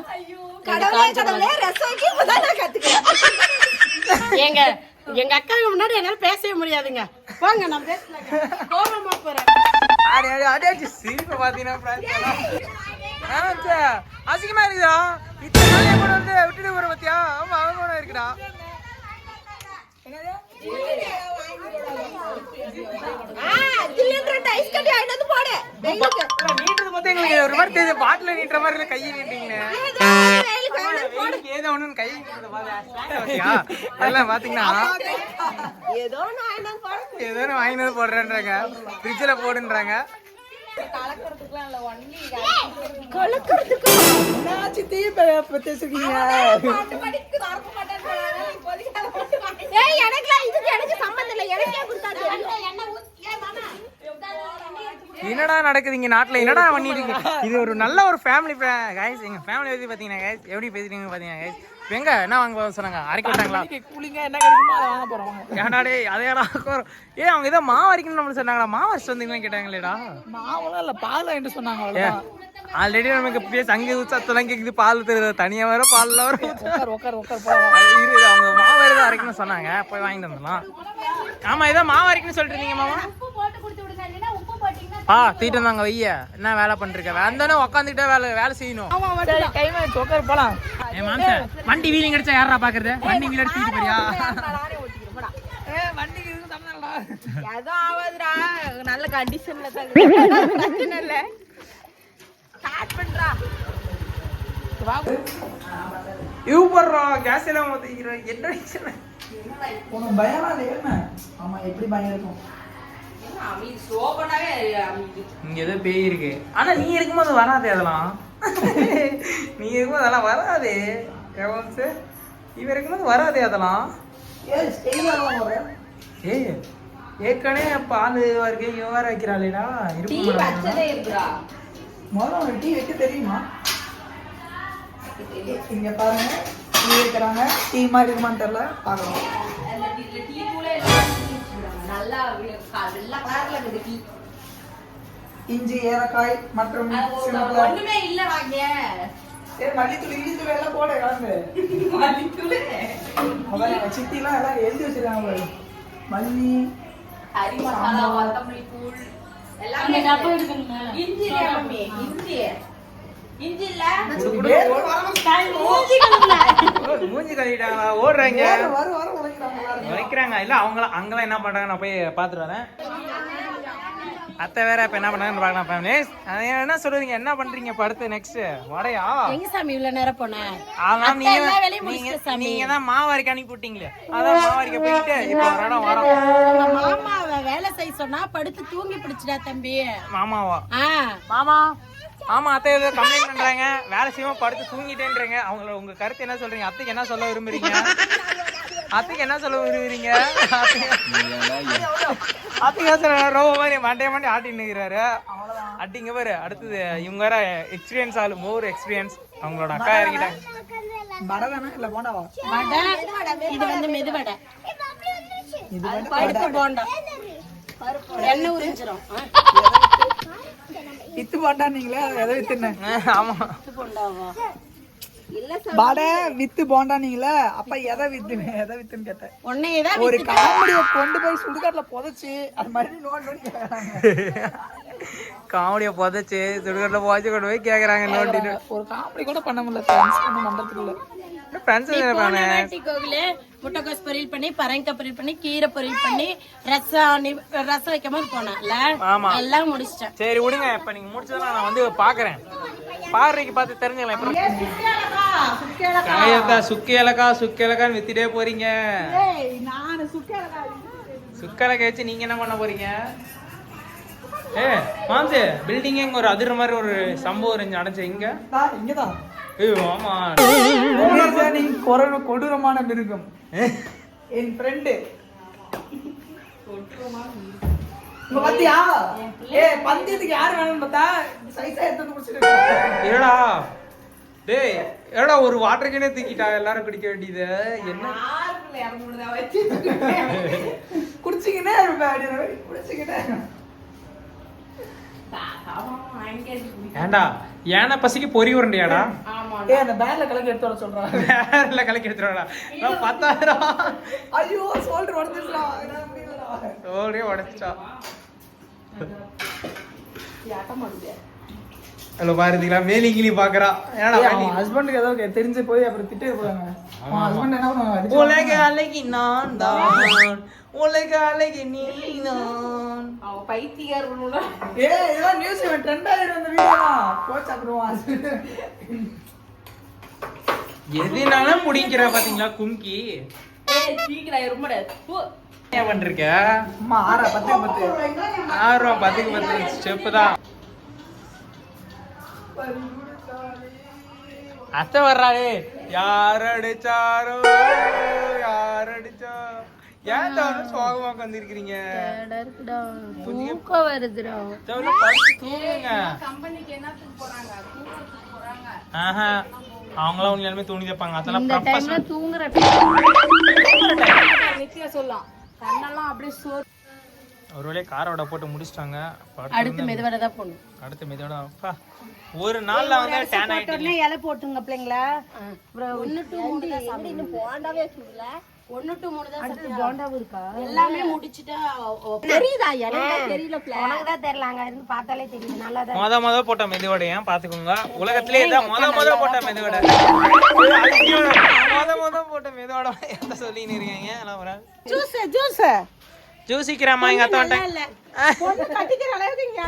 S3: எங்க எங்க அக்காவுக்கு முன்னாடி என்னால பேசவே முடியாதுங்க. போங்க நான் பேசல கோபமா போறேன்.
S1: சிரிப்பை பாத்தீங்கன்னா அசிங்கமா இருக்குதா? இத்தனை நாள் என் கூட வந்து விட்டுட்டு போற பத்தியா? ஆமா அவங்க கூட இருக்குடா. நீட்டுறது பார்த்தா எங்களுக்கு ஒரு மாதிரி தெரியுது. பாட்டில நீட்டுற மாதிரி இல்லை, கையை நீட்டீங்க. ஏதோ ஒண்ணு கை அதெல்லாம் பாத்தீங்கன்னா ஏதோ வாங்கி வந்து போடுறேன்றாங்க, ஃப்ரிட்ஜில் போடுன்றாங்க. என்னடா நடக்குது இங்க நாட்டுல? என்னடா பண்ணிட்டு இருக்கீங்க? இது ஒரு நல்ல ஒரு ஃபேமிலி கைஸ். எங்க ஃபேமிலி பத்தி பாத்தீங்கன்னா கைஸ் எப்படி பேசிட்டீங்க பாத்தீங்கன்னா கைஸ். எங்க என்ன வாங்க சொன்னாங்க? அரைக்க விட்டாங்களா?
S2: கூலிங்க என்ன கிடைக்குமோ அதை வாங்க போறோம்.
S1: ஏன்டா டேய் அதேடா அவங்க ஏதோ மாவு அரைக்கணும்னு நம்மளுக்கு சொன்னாங்களா? மாவு அரைச்சு வந்தீங்கன்னு கேட்டாங்களேடா.
S2: மாவுலாம் இல்ல, பால் வாங்கிட்டு சொன்னாங்க. அவ்வளவுதான்.
S1: ஆல்ரெடி நமக்கு பேச அங்கே சத்தெல்லாம் கேக்குது. பால் தெரியுது, தனியா வர பால்ல வர அவங்க மாவு எதாவது அரைக்கணும்னு சொன்னாங்க, போய் வாங்கிட்டு வந்துடலாம். ஆமா ஏதோ மாவு அரைக்கணும்னு சொல்லிட்டு இருந்தீங்க மாமா. தீட்டு வந்தாங்க வைய. என்ன வேலை பண்ணிருக்க? வந்தானே உட்காந்துக்கிட்டே வேலை செய்யணும்.
S2: போலாம்.
S1: வண்டி வீலிங் அடிச்சா யாரா பாக்குறது? வண்டி வீல் அடிச்சு போறியா?
S3: ஏதோ ஆவாதுடா, நல்ல கண்டிஷன்ல தான் பிரச்சனை இல்ல. ஸ்டார்ட் பண்றா.
S1: கேஸ் எல்லாம் என்ன
S2: உனக்கு பயம் இல்ல? ஆமா எப்படி பயம் இருக்கும்?
S1: இங்க ஏதோ பேய் இருக்கு. ஆனா நீ இருக்கும்போது வராது அதெல்லாம். நீ இருக்கும்போது அதெல்லாம் வராது. இவ இருக்கும்போது வராது அதெல்லாம். ஏற்கனவே பால் இருக்கு, இவ வேற வைக்கிறாளேடா.
S2: முதல்ல டீ வைக்க தெரியுமா? இங்க பாருங்க, டீ வைக்கிறாங்க. டீ மாதிரி இருக்குமான்னு தெரியல, பாக்கலாம். இஞ்சி, ஏலக்காய் மற்றும்
S3: ஒண்ணுமே இல்ல வாங்க.
S2: மல்லித்தூள் இடித்தூள் எல்லாம் போட கலந்து. சித்தி எல்லாம் எல்லாம் எழுதி வச்சிருக்காங்க. மல்லி,
S3: கறி மசாலா, கொத்தமல்லி தூள் எல்லாமே டப்பா எடுக்கணுங்க. இஞ்சி இல்ல மம்மி, இஞ்சி இல்ல.
S1: மூஞ்சி கழுவிட்டாங்களா? ஓடுறாங்க
S2: வர
S1: வைக்கிறாங்க. இல்ல அவங்க அங்கெல்லாம் என்ன பண்றாங்க நான் போய் பாத்துட்டு வரேன். அத்தை வேற இப்ப என்ன பண்றாங்கன்னு பாக்கலாம். என்ன சொல்றீங்க? என்ன பண்றீங்க இப்ப அடுத்து நெக்ஸ்ட் வடையா?
S3: எங்க சாமி இவ்வளவு நேரம் போனேன்.
S1: அதான் நீங்க தான் மாவு அரைக்க அனுப்பி விட்டீங்களே, அதான் மாவு அரைக்க போயிட்டு இப்ப வரோம்.
S3: மாமாவை வேலை செய்ய சொன்னா படுத்து தூங்கி பிடிச்சிடா தம்பி.
S1: மாமாவா? மாமா ஆமா அத்தை ஏதோ கம்ப்ளைண்ட் பண்றாங்க, வேலை செய்யாம படுத்து தூங்கிட்டேன்றீங்க. உங்க கருத்து என்ன சொல்றீங்க? அத்தைக்கு என்ன சொல்ல விரும்புறீங்க? அத்தைக்கு என்ன சொல்ல விரும்புறீங்க? அத்தைக்கு என்ன சொல்ற? ரோவ மாதிரி மண்டே ஆட்டின்னு இருக்கிறாரு. அட்டிங்க பாரு. அடுத்தது இவங்க வேற எக்ஸ்பீரியன்ஸ் ஆளு, மோர் எக்ஸ்பீரியன்ஸ். அவங்களோட அக்கா இறங்கிட்டாங்க.
S3: இது வந்து மெதுவடை, பருப்பு போண்டா, எண்ணெய் உரிஞ்சிரும்.
S2: வித்து போண்டா நீங்களே எதை வித்துனேன்?
S1: ஆமா
S3: போண்டாவா
S2: வடை வித்து போண்டா நீங்களே. அப்ப எதை வித்துன்னு கேட்டேன்.
S3: உன்னையதான்
S2: ஒரு காமெடியை கொண்டு போய் சுடுகாட்டுல புதைச்சு அது மாதிரி
S1: காமெடியை புதைச்சு சுடுகாட்டுல புதைச்சு கொண்டு போய் கேக்குறாங்க. நோட்டிட்டு
S2: ஒரு காமெடி கூட பண்ண முடியல பண்றதுக்குள்ள.
S3: கோவில முட்டைக்கோஸ் பொரியல் பண்ணி, பரங்கிக்காய் பொரியல் பண்ணி, கீரை பொரியல் பண்ணி, ரசம் வைக்காம போனேன்ல. எல்லாம் முடிச்சிட்டேன்.
S1: சரி விடுங்க, இப்ப நீங்க முடிச்சதெல்லாம் நான் வந்து பாக்குறேன். பார்வைக்கு பார்த்து தெரிஞ்சுக்கலாம். சுக்கேலக்கான்னு வித்துட்டே போறீங்க. சுக்கேலக்காய் வச்சு நீங்க என்ன பண்ண போறீங்க? மாம்சே பில்டிங்கே இங்க ஒரு அதிர மாதிரி ஒரு சம்பவம் நடந்துச்சு. இங்கதான் ஆமா
S2: கொடூரமான மிருகம். என் ஃப்ரெண்டு பாத்தியா? பந்தயத்துக்கு யாரு வேணும்னு பார்த்தா சைஸா எடுத்து முடிச்சிட்டு.
S1: ஏடா டேய் ஏடா ஒரு வாட்டர் கேனே தூக்கிட்டா எல்லாரும் குடிக்க வேண்டியது. என்ன
S2: குடிச்சிக்கிட்டே குடிச்சிக்கிட்டே.
S1: ஏண்டா ஏன்னா பசிக்கு பொறி உருண்டையாடா
S2: ஏய் அந்த பேக்ல கலக்கி எடுத்து வர சொல்றாங்க.
S1: வேறல கலக்கி எடுத்துறாடா 10,000.
S2: ஐயோ ஷோல்டர் உடைஞ்சிருச்சா.
S1: ஓரே உடைச்சா. ஹலோ பாருங்களா மேலிங்கிலி பாக்குறா. என்னடா
S2: ஹஸ்பண்டுக்கு ஏதோ தெரிஞ்சு போய் அப்புறம் திட்டே போறாங்க. ஹஸ்பண்ட் என்ன பண்ணுவாங்க?
S1: உலக அழகி நான் தான், உலக அழகி நீ தான்.
S3: அவ பைத்தியக்காரனோட
S2: ஏய் ஏதோ நியூஸ் ட்ரெண்ட் ஆயிடும் அந்த வீடியோ. கோச் அப்புறம்
S1: எதுனாலும் முடிக்கிற பாத்தீங்களா கும்கி.
S3: ஏய் சீக்கிரம் ரொம்படா
S1: என்ன பண்றீங்க?
S2: அம்மா 6 10
S1: 6 ரூபா 10 ஸ்டெப் தான். அத்தை வர்றாரு. யார் அடிச்சாரோ யார் அடிச்சா. ஏன் தவறு சோகமா உட்காந்துருக்கீங்க?
S3: தூக்கம் வருதுடா.
S1: தூங்குங்க.
S3: கம்பெனிக்கு என்னத்துக்கு போறாங்க? தூக்கத்துக்கு போறாங்க.
S1: ஆஹா அவங்களாம் உண்மையாலுமே தூங்கி வைப்பாங்க. அதெல்லாம்
S3: இந்த டைம்ல
S1: ப்ரொஃபஷனல்.
S3: தூங்குற நித்தியா சொல்லலாம். கண்ணெல்லாம் அப்படியே சோறு.
S1: ஒருவேளை காரோட போட்டு முடிச்சிட்டாங்க.
S3: அடுத்து மெதுவடை தான் போடணும்.
S1: அடுத்து மெதுவோட அப்பா ஒரு நாள்ல வந்து டேன் ஆயிட்டு
S3: உடனே இலை போட்டுங்க பிள்ளைங்களா. அப்புறம் 1 to 3 தான் சாப்பிடு. இன்னும் போண்டாவே சுடல. 1 to 3 தான் சாப்பிடு. போண்டாவும் இருக்கா? எல்லாமே முடிச்சிட்டா தெரியுதா? எனக்கு தெரியல பிள்ளை. உனக்கு தான் தெரியல. அங்க இருந்து பார்த்தாலே தெரியும். நல்லா தான்
S1: முத போட்ட மெதுவடை ஏன் பாத்துக்கோங்க. உலகத்திலே இதான் முத போட்ட மெதுவடை. முத போட்ட மெதுவடை எந்த சொல்லின்னு இருக்கீங்க? எல்லாம் வர
S3: ஜூஸ்
S1: ஜூசிக்கிறாமா எங்க அத்தை வந்துட்டேன்.
S3: பொண்ணு கட்டிக்கிற அளவுக்கு இங்க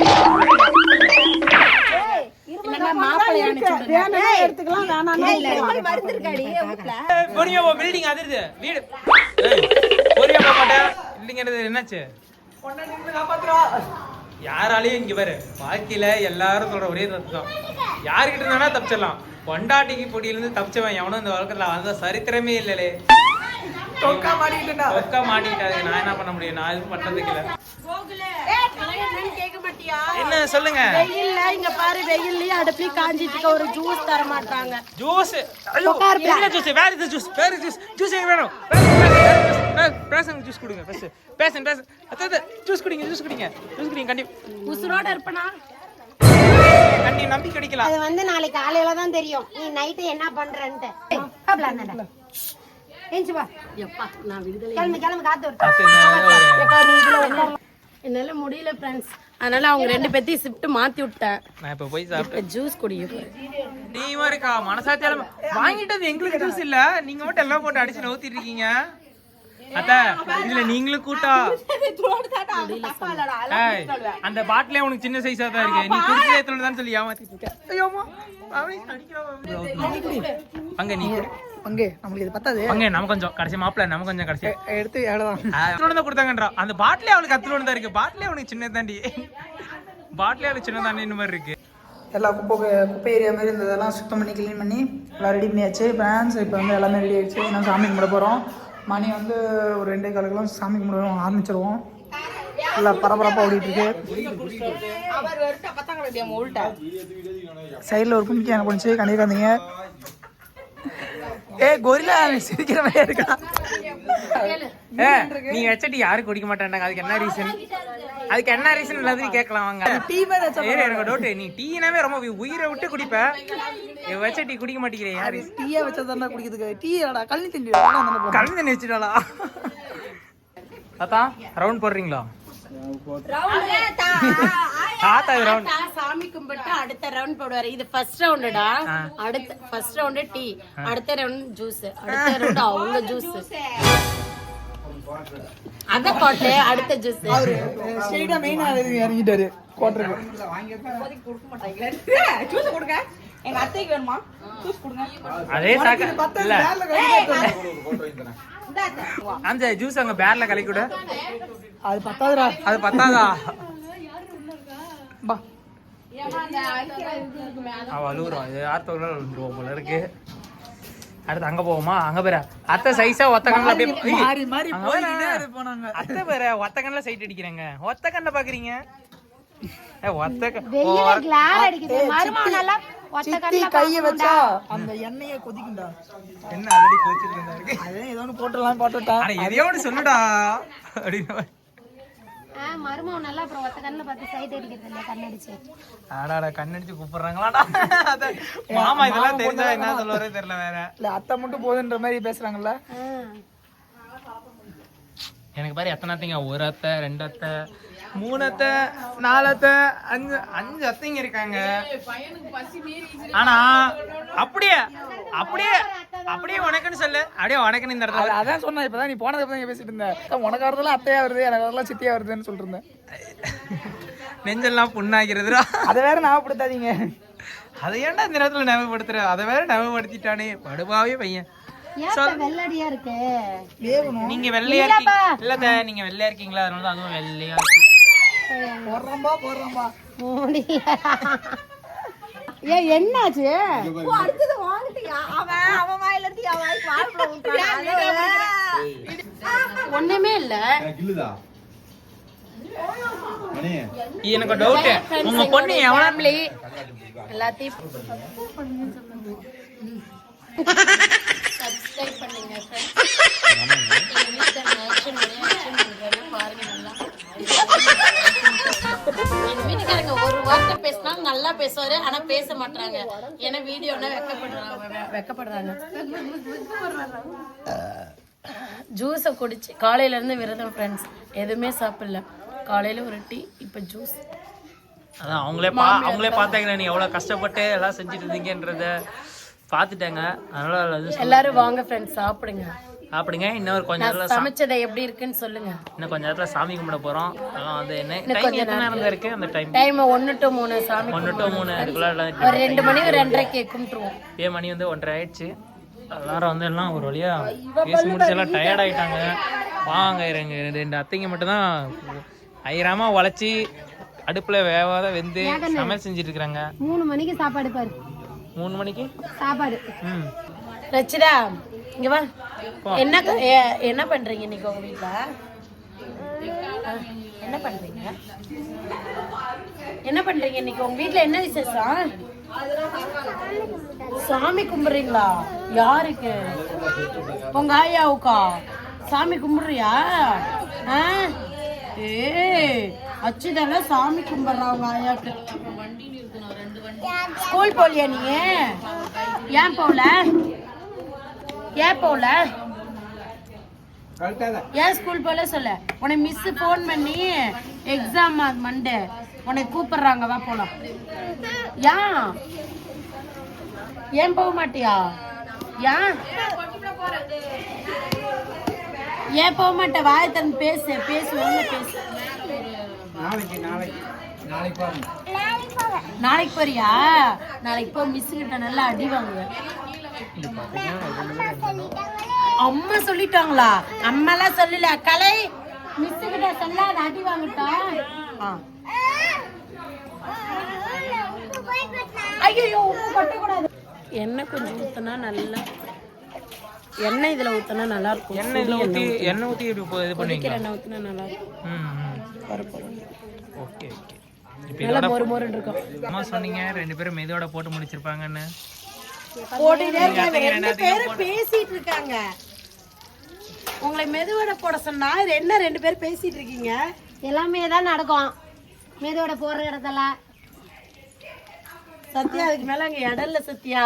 S3: இல்லங்க மாப்பிள்ளை அனுப்பிச்சு வேணா எடுத்துக்கலாம் வேணானா இல்ல மருந்து இருக்காடி வீட்ல
S1: பொரியா பில்டிங் அதிருது வீடு. பொரியா மாட்டே இல்லங்கிறது என்னாச்சு?
S2: பொண்ணை நின்னு காப்பாத்துறா.
S1: யாராலையும் இங்க பாரு வாழ்க்கையில எல்லாரும் சொல்ற ஒரே தத்துவம் யாருக்கிட்ட இருந்தா தப்பிச்சிடலாம். பொண்டாட்டிக்கு பொடியிலிருந்து தப்பிச்சவன் எவனும் இந்த வாழ்க்கையில அந்த சரித்திரமே இல்லலே.
S2: தொக்கா மாட்டிட்டா.
S1: ஒக்கா மாட்டிட்டாரு. நான் என்ன பண்ண முடியும்? நான் எதுவும் பண்றதுக்கு இல்ல.
S3: கேட்க மாட்டியா?
S1: என்ன சொல்லுங்க?
S3: வெயில்ல இங்க பாரு வெயில்லயே அடுப்புல காஞ்சிட்டு இருக்க ஒரு ஜூஸ் தர மாட்டாங்க.
S1: ஜூஸ் ஐயோ என்ன ஜூஸ்? வேற இது ஜூஸ் வேற ஜூஸ் எங்க வேணும்? பேசன் ஜூஸ் கொடுங்க. பேசன் அத்த ஜூஸ் குடிங்க கண்டிப்பா.
S3: உசுரோட இருப்பனா?
S1: கண்டிப்பா நம்பி கிடைக்கலாம்.
S3: அது வந்து நாளைக்கு காலையில தான் தெரியும். நீ நைட் என்ன பண்றேன்னு. பாப்லானடா. ஏஞ்சி வா. எப்பா நான் விடுதலை. கிளம்பு காத்து வருது. என்னால முடியல ஃப்ரெண்ட்ஸ். அதனால அவங்க 2 பேத்தையும் ஷிஃப்ட் மாத்தி விட்டேன்.
S1: நான் இப்ப போய் சாப்பிட்டு
S3: ஜூஸ் குடிக்க
S1: நீ மாதிரிக்கா மனசாத்தியால வாங்கிட்டது எங்களுக்கு ஜூஸ் இல்ல. நீங்க மட்டும் எல்லாம் போட்டு அடிச்சு நவுத்திட்டு இருக்கீங்க. அத்த இதுல நீங்களும் கூட்டா. அந்த பாட்டிலே உனக்கு சின்ன சைஸா தான் இருக்கு. நீ குடிச்சே தான் சொல்லி ஏமாத்திட்டு இருக்க. ஐயோமா அங்க நீ
S2: அங்கே நம்மளுக்கு இது பத்தாது.
S1: அங்க நம்ம கொஞ்சம் கடைசி மாப்பிள்ள நம்ம கொஞ்சம் கடைசி
S2: எடுத்து எவ்வளவுதான்
S1: தான் கொடுத்தாங்கன்றா. அந்த பாட்டிலே அவளுக்கு அத்துல தான் இருக்கு. பாட்டிலே அவனுக்கு சின்ன தாண்டி. பாட்டிலே அவளுக்கு சின்ன தாண்டி மாதிரி இருக்கு.
S2: எல்லா குப்பை ஏரியா மாதிரி இருந்ததெல்லாம் சுத்தம் பண்ணி க்ளீன் பண்ணி எல்லாம் ரெடி பண்ணியாச்சு. ஃப்ரான்ஸ் இப்போ வந்து எல்லாமே ரெடி ஆயிடுச்சு. நான் சாமி கும்பிட போகிறோம். மணி வந்து ஒரு 2:15 சாமி கும்பிட ஆரம்பிச்சிருவோம். எல்லாம் பரபரப்பாக ஓடிட்டு இருக்கு. சைடில் ஒரு கும்பிக்கை எனக்கு போச்சு. கண்டிப்பாக கொரில்லா சிரிக்கிற மாதிரியா இருக்கா?
S1: நீங்க வச்சட்டி யாரும் குடிக்க மாட்டாங்க. அதுக்கு என்ன ரீசன்? எல்லாத்தையும் கேட்கலாம் வாங்க.
S2: டீ மாதிரி
S1: எனக்கு டவுட். நீ டீனாவே ரொம்ப உயிரை விட்டு குடிப்ப. வச்ச டீ குடிக்க மாட்டேங்கிற யாரு?
S2: டீயா வச்சதான் குடிக்கிறதுக்கு. டீ கழனி தண்ணி
S1: கலந்து தண்ணி வச்சுட்டாளா? தாத்தா ரவுண்ட் போடுறீங்களா? தாத்தா ரவுண்ட்
S3: சாமி கும்பிட்டு அடுத்த ரவுண்ட் போடுவாரு. இது ஃபர்ஸ்ட் ரவுண்டடா. அடுத்த ஃபர்ஸ்ட் ரவுண்ட் டீ, அடுத்த ரவுண்ட் ஜூஸ், அடுத்த ரவுண்ட் அவங்க ஜூஸ். அத போட்டு அடுத்த ஜூஸ்.
S2: அவரு ஸ்ட்ரைட்டா மெயினா இறங்கிட்டாரு குவார்டருக்கு. ஜூஸ் கொடுங்க. எங்க அத்தைக்கு வேணுமா? ஜூஸ் கொடுங்க.
S1: அதே சாக்க இல்ல. அந்த ஜூஸ் அங்க பேர்ல கலக்கி விட.
S2: அது பத்தாதுடா.
S1: அது பத்தாதா?
S2: பா
S1: அழுகுறோம். இது ஆத்தோட விழுந்துருவோம் போல இருக்கு. அடுத்து அங்க போவோமா? அங்க பேர அத்தை சைஸா ஒத்த கண்ணுல அப்படியே
S2: மாறி மாறி போனாங்க.
S1: அத்தை பேர ஒத்த கண்ணுல சைட் அடிக்கிறாங்க. ஒத்த கண்ண பாக்குறீங்க?
S2: கைய வச்சா அந்த எண்ணெய கொதிக்கும்டா.
S1: என்ன ஆல்ரெடி கொதிச்சிட்டு இருந்தா இருக்கு.
S2: அதே ஏதோ ஒன்னு போட்டுடலாம் போட்டுட்டா.
S1: அட எதையோ ஒன்னு சொல்லுடா. அப்படினா
S5: மருமம் நல்லா அப்புறம் ஒத்த கண்ணில் பார்த்து சைட் அடிக்கிறது இல்லை கண்ணடிச்சு.
S1: ஆடாடா கண்ணடிச்சு கூப்பிடுறாங்களாடா. மாமா இதெல்லாம் தெரிஞ்சா என்ன சொல்லுவாரே தெரியல. வேற
S2: இல்ல அத்தை மட்டும் போதுன்ற மாதிரி பேசுறாங்கல்ல.
S1: எனக்கு பாரு எத்தனை அத்தைங்க, ஒரு அத்தை, 2 அத்தை, 3 அத்தை, 4 அத்தை, 5 அத்தைங்க இருக்காங்க. ஆனா அப்படியே அப்படியே அப்படியே உனக்குன்னு சொல்லு, அப்படியே உனக்குன்னு இந்த இடத்துல.
S2: அதான் சொன்னேன், இப்பதான் நீ போனதுக்கு தான் பேசிட்டு இருந்தேன். உனக்கு வரதெல்லாம் அத்தையா வருது, எனக்கு வரதெல்லாம் சித்தியா வருதுன்னு சொல்லிட்டு இருந்தேன்.
S1: நெஞ்செல்லாம் புண்ணாகிறதுடா.
S2: அதை வேற ஞாபகப்படுத்தாதீங்க.
S1: அதை ஏன்டா இந்த நேரத்துல ஞாபகப்படுத்துற? அதை வேற ஞாபகப்படுத்திட்டானே படுபாவே பையன்.
S5: வெள்ளடியா இருக்கு.
S1: நீங்க வெள்ளையா இருக்கீங்க இல்ல, நீங்க வெள்ளையா இருக்கீங்களா, அதனால அதுவும் வெள்ளையா இருக்கு.
S2: போடுறோம்பா
S3: ஏன் என்னாச்சு? ஒண்ணுமே இல்ல.
S1: எனக்கு டவுட், உங்க பொண்ணு எவ்வளவு
S3: எல்லாத்தையும் சப்ஸ்கிரைப் பண்ணுங்க பாருங்க. நல்லா எங்க வீட்டுக்காரங்க ஒரு வார்த்தை பேசினாலும் நல்லா பேசுவாரு, ஆனா பேச மாட்டாங்க. ஏன்னா வீடியோனா வெக்கப்படுறாங்க. ஜூஸை குடிச்சு காலையில இருந்து விரதம் ஃப்ரெண்ட்ஸ், எதுவுமே சாப்பிடல. காலையில ஒரு டீ, இப்ப ஜூஸ்.
S1: அதான் அவங்களே பார்த்தாங்க நீ எவ்வளவு கஷ்டப்பட்டு எல்லாம் செஞ்சுட்டு இருந்தீங்கன்றத பார்த்துட்டாங்க. அதனால
S3: எல்லாரும் வாங்க ஃப்ரெண்ட்ஸ் சாப்பிடுங்க.
S1: சாப்பிடுங்க. இன்னொரு கொஞ்ச நேரத்துல
S3: சமைச்சதை எப்படி இருக்குன்னு சொல்லுங்க.
S1: இன்னும் கொஞ்ச நேரத்துல சாமி கும்பிட போறோம். வந்து என்ன டைம் எத்தனை நேரம் இருக்கு? அந்த டைம்
S3: 1 to 3 சாமி
S1: 1 to 3 அதுக்குள்ள
S3: ஒரு 2 மணி 2:30 கும்பிட்டுருவோம்.
S1: மணி வந்து 1:30 ஆயிடுச்சு. எல்லாரும் வந்து எல்லாம் ஒரு வழியா பேசி முடிச்சு எல்லாம் டயர்ட் ஆயிட்டாங்க. வாங்க இருங்க, 2 அத்தைங்க மட்டும் தான் ஐராமா உழைச்சி அடுப்புல வேவாத வெந்து சமையல் செஞ்சுட்டு இருக்காங்க.
S5: 3 மணிக்கு சாப்பாடு பாரு.
S1: 3 மணிக்கு
S5: சாப்பாடு.
S3: ரச்சிதா இங்க வா. என்ன பண்றீங்க இன்னைக்கு உங்க வீட்ல? என்ன பண்றீங்க இன்னைக்கு உங்க வீட்ல? என்ன விசேஷம்? சாமி கும்பிடுறீங்களா? யாருக்கு? உங்க ஆயாவுக்கா? சாமி கும்பிடுறியா? அச்சுதான சாமி கும்பிடுறா உங்க ஆயாக்கு. ஸ்கூல் போலியா நீ? ஏன் போகல? ஏன் ஸ்கூல் போல சொல்ல. உனக்கு மிஸ் போன் பண்ணி எக்ஸாம் மண்டே உனக்கு கூப்பிடுறாங்க, வா போலாம். ஏன் போக மாட்டியா? ஏன் போக மாட்ட? வாயை தன் பேசு பேசு. நாளைக்கு போறியா? நாளைக்கு போ. மிஸ் கிட்ட நல்லா அடி வாங்குவேன். அம்மா சொல்லிட்டாங்களா? அம்மாலாம் சொல்லல. கலை மிஸ் கிட்ட சொல்லாத, அடி வாங்கிட்டா. ஐயோ கொட்டக்கூடாது. எண்ணெய் கொஞ்சம் ஊத்தினா நல்லா, எண்ணெய் இதுல ஊத்தினா நல்லா இருக்கும்.
S1: எண்ணெய் ஊத்தி இது பண்ணுவீங்க.
S3: எண்ணெய் ஊத்தினா நல்லா இருக்கும்.
S1: Okay okay.
S3: நல்லா மொறு இருக்கும்.
S1: அம்மா சொன்னீங்க 2 பேரும் மெதுவோட போட்டு முடிச்சிருப்பாங்கன்னு.
S3: பேசிட்டு இருக்காங்க. உங்களை மெதுவோட போட சொன்னா என்ன 2 பேரும் பேசிட்டு இருக்கீங்க?
S5: எல்லாமே தான் நடக்கும் மெதுவோட போற இடத்துல.
S3: சத்யா அதுக்கு மேல அங்க இடல்ல. சத்யா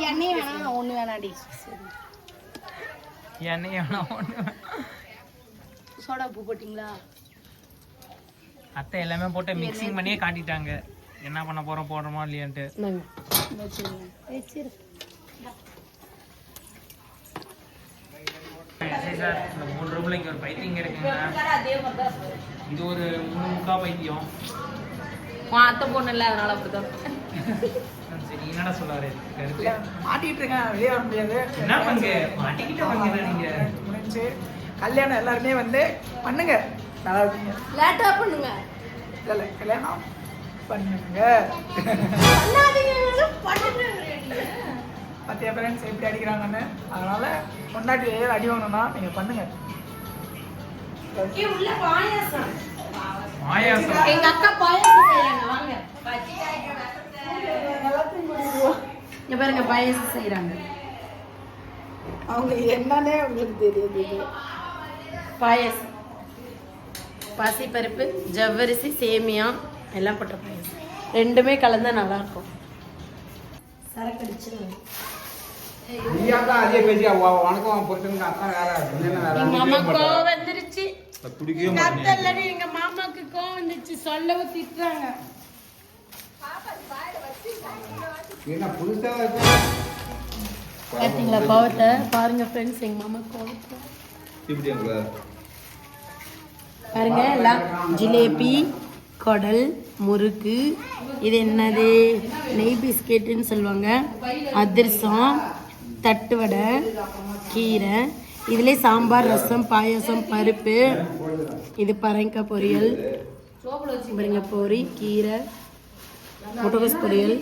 S3: எண்ணெய் வேணாம், ஒண்ணு வேணாடி.
S1: எண்ணெய் வேணாம், ஒண்ணு.
S3: சோடா உப்பு போட்டீங்களா?
S1: அத்தை எல்லாமே போட்டு மிக்சிங் பண்ணியே காட்டிட்டாங்க. என்ன பண்ண போறோம், போடுறோமா இல்லையான்ட்டு. சார் இந்த 3 ரூம்ல இங்க ஒரு பைத்தியம் இருக்குங்க. இது ஒரு 3 பைத்தியம்.
S3: அத்தை பொண்ணு இல்ல, அதனால அப்படிதான்.
S1: சரி என்னடா சொல்லாரு?
S2: மாட்டிட்டு இருக்கேன், வெளியே வர முடியாது.
S1: என்ன பங்கு மாட்டிக்கிட்ட பங்கு நீங்க?
S2: முடிஞ்சு கல்யாணம் எல்லாருமே வந்து பண்ணுங்க, நல்லா இருக்குங்க.
S3: லேட்டா பண்ணுங்க.
S2: இல்ல கல்யாணம் பண்ணுங்க. பத்தியா பேரண்ட்ஸ் எப்படி அடிக்கிறாங்கன்னு. அதனால கொண்டாட்டி அடி வாங்கணும்னா நீங்க பண்ணுங்க.
S3: எங்க அக்கா பாயாசம் செய்யறாங்க, வாங்க. இங்க பாருங்க பாயாசம் செய்யறாங்க. அவங்க என்னன்னே அவங்களுக்கு தெரியுது. பாயசம், பாசிப்பருப்பு, ஜவ்வரிசி, சேமியா எல்லாம் போட்ட பாயசம். ரெண்டுமே கலந்தா நல்லா இருக்கும். சரக்கு அடிச்சிருவாங்க. எங்க மாமா கோவம் வந்துருச்சு. எங்க மாமாக்கு கோவம் வந்துருச்சு, சொல்லவும் திட்டுறாங்க. பாத்தீங்களா கோவத்தை? பாருங்க ஃப்ரெண்ட்ஸ், எங்க மாமா கோவத்தை பாருங்க. எல்லாம் ஜிலேபி, குடல், முறுக்கு, இது என்னது நெய் பிஸ்கெட்டுன்னு சொல்லுவாங்க, அதிரசம், தட்டு வடை, கீரை, இதுலேயே சாம்பார், ரசம், பாயாசம், பருப்பு, இது பரங்காய் பொரியல், பாருங்க பொரி, கீரை, முட்டைகோஸ் பொரியல்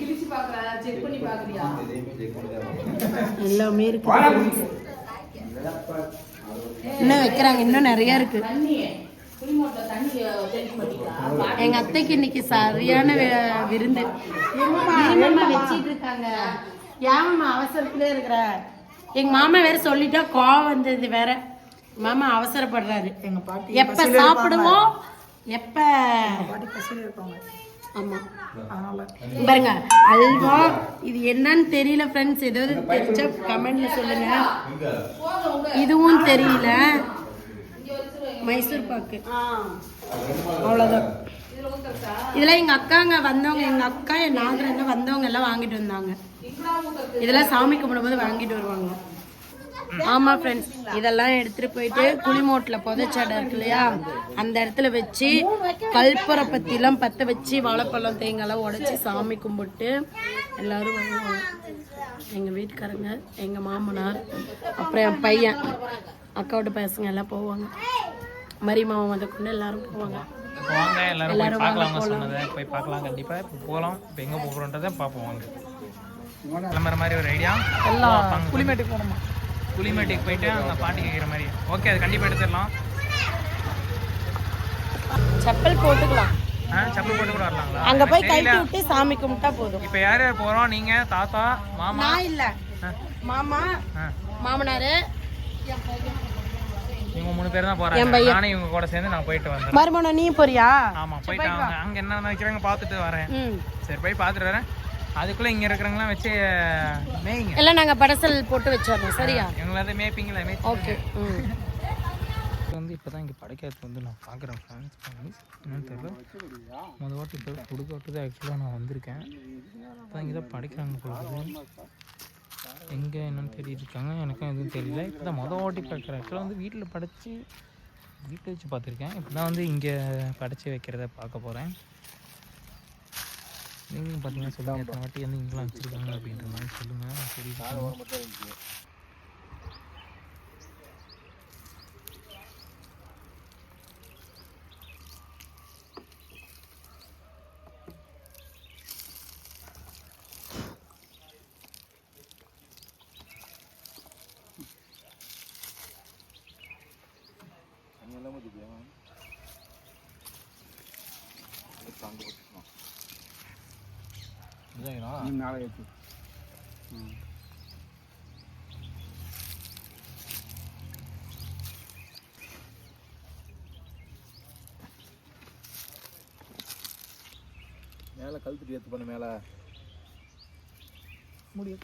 S3: எல்லாமே இருக்கு. இன்னும் வைக்கிறாங்க, இன்னும் நிறைய இருக்கு. எங்க அத்தைக்கு இன்னைக்கு சரியான விருந்து வச்சிட்டு இருக்காங்க. ஏமா அவசரத்துல இருக்கிற? எங்க மாமா வேற சொல்லிட்டா கோவம் வந்தது வேற. மாமா அவசரப்படுறாரு. எங்க பாட்டி எப்ப சாப்பிடுவோம், எப்ப ஆமா பாருங்க. அல்வா இது என்னன்னு தெரியல ஃப்ரெண்ட்ஸ், ஏதாவது தெரிஞ்சா கமெண்ட்ல சொல்லுங்க. இதுவும் தெரியல. மைசூர் பாக்கு, அவ்வளோதான். இதெல்லாம் எங்க அக்காங்க வந்தவங்க, எங்க அக்கா என் நாகரங்க வந்தவங்க எல்லாம் வாங்கிட்டு வந்தாங்க. இதெல்லாம் சாமி கும்பிடும்போது வாங்கிட்டு வருவாங்க. ஆமா ஃப்ரெண்ட்ஸ், இதெல்லாம் எடுத்துட்டு போயிட்டு குளிமோட்டில் புதைச்சாடை இருக்கு இல்லையா, அந்த இடத்துல வச்சு கல்பரை பத்திலாம் பற்ற வச்சு வாழைப்பழம் தேங்காய்லாம் உடைச்சி சாமி கும்பிட்டு எல்லாரும் வருவாங்க. எங்கள் வீட்டுக்காரங்க, எங்கள் மாமனார், அப்புறம் என் பையன், அக்காவோட பசங்க எல்லாம் போவாங்க. மரிமாவை முதற்கொண்டு எல்லாரும் போவாங்க.
S1: எல்லாரும் போய் பார்க்கலாம். கண்டிப்பா இப்போ போகலாம். இப்போ எங்கே போகிறோன்றதை பார்ப்போம். வாங்க கிளம்புற மாதிரி ஒரு ஐடியா. எல்லாம்
S2: புலிமேட்டுக்கு போகணுமா?
S1: புலிமேட்டுக்கு போயிட்டு அங்கே பாட்டி கேட்குற மாதிரி. ஓகே, அது கண்டிப்பாக எடுத்துடலாம்.
S3: செப்பல் போட்டுக்கலாம்.
S1: செப்பல் போட்டு கூட வரலாங்களா?
S3: அங்க போய் கழட்டி விட்டு சாமி கும்பிட்டா போதும்.
S1: இப்போ யார் யார் போகிறோம்? நீங்கள், தாத்தா, மாமா?
S3: நான் இல்ல, மாமா, மாமனாரு,
S1: இவங்க 3 பேர் தான் போறாங்க. நானே இவங்க கூட சேர்ந்து நான் போயிட்டு வந்தேன்.
S3: மருமன நீ போறியா?
S1: ஆமா, போயிட்டு அங்க என்ன வைக்கிறாங்க பார்த்துட்டு வரேன். சரி, போய் பார்த்துட்டு வரேன். அதுக்குள்ள இங்க இருக்கிறவங்களாம் வச்சு மேய்ங்க.
S3: எல்லாம் நாங்க படசல் போட்டு வச்சிரோம். சரியா?
S1: எங்களால மேய்ப்பீங்களா?
S3: ஓகே.
S1: வந்து இப்பதான் இங்க படைக்கிறது வந்து நான் பாக்குறேன் ஃப்ரெண்ட்ஸ். என்னன்னு தெரியல, முதல் வாட்டி இப்போ கொடுக்க விட்டு ஆக்சுவலாக நான் வந்திருக்கேன். இப்போ இங்கே தான் படைக்கிறாங்க போகுது. எங்கே என்னன்னு தெரியிட்டு இருக்காங்க, எனக்கும் எதுவும் தெரியல. இப்போ தான் மொதல் வாட்டி பார்க்குறேன். ஆக்சுவலாக வந்து வீட்டில் படைச்சி வீட்டில் வச்சு பார்த்துருக்கேன். இப்போ தான் வந்து இங்கே படைச்சி வைக்கிறத பார்க்க போகிறேன். நீங்களும் பார்த்தீங்கன்னா சொல்லுங்கள், எத்தனை வாட்டி வந்து இங்கெல்லாம் வச்சுருக்காங்க அப்படின்ற மாதிரி சொல்லுங்கள். தெரியுது.
S4: மேலே கழுத்துட்டு ஏற்று பண்ண மேலே
S2: முடிய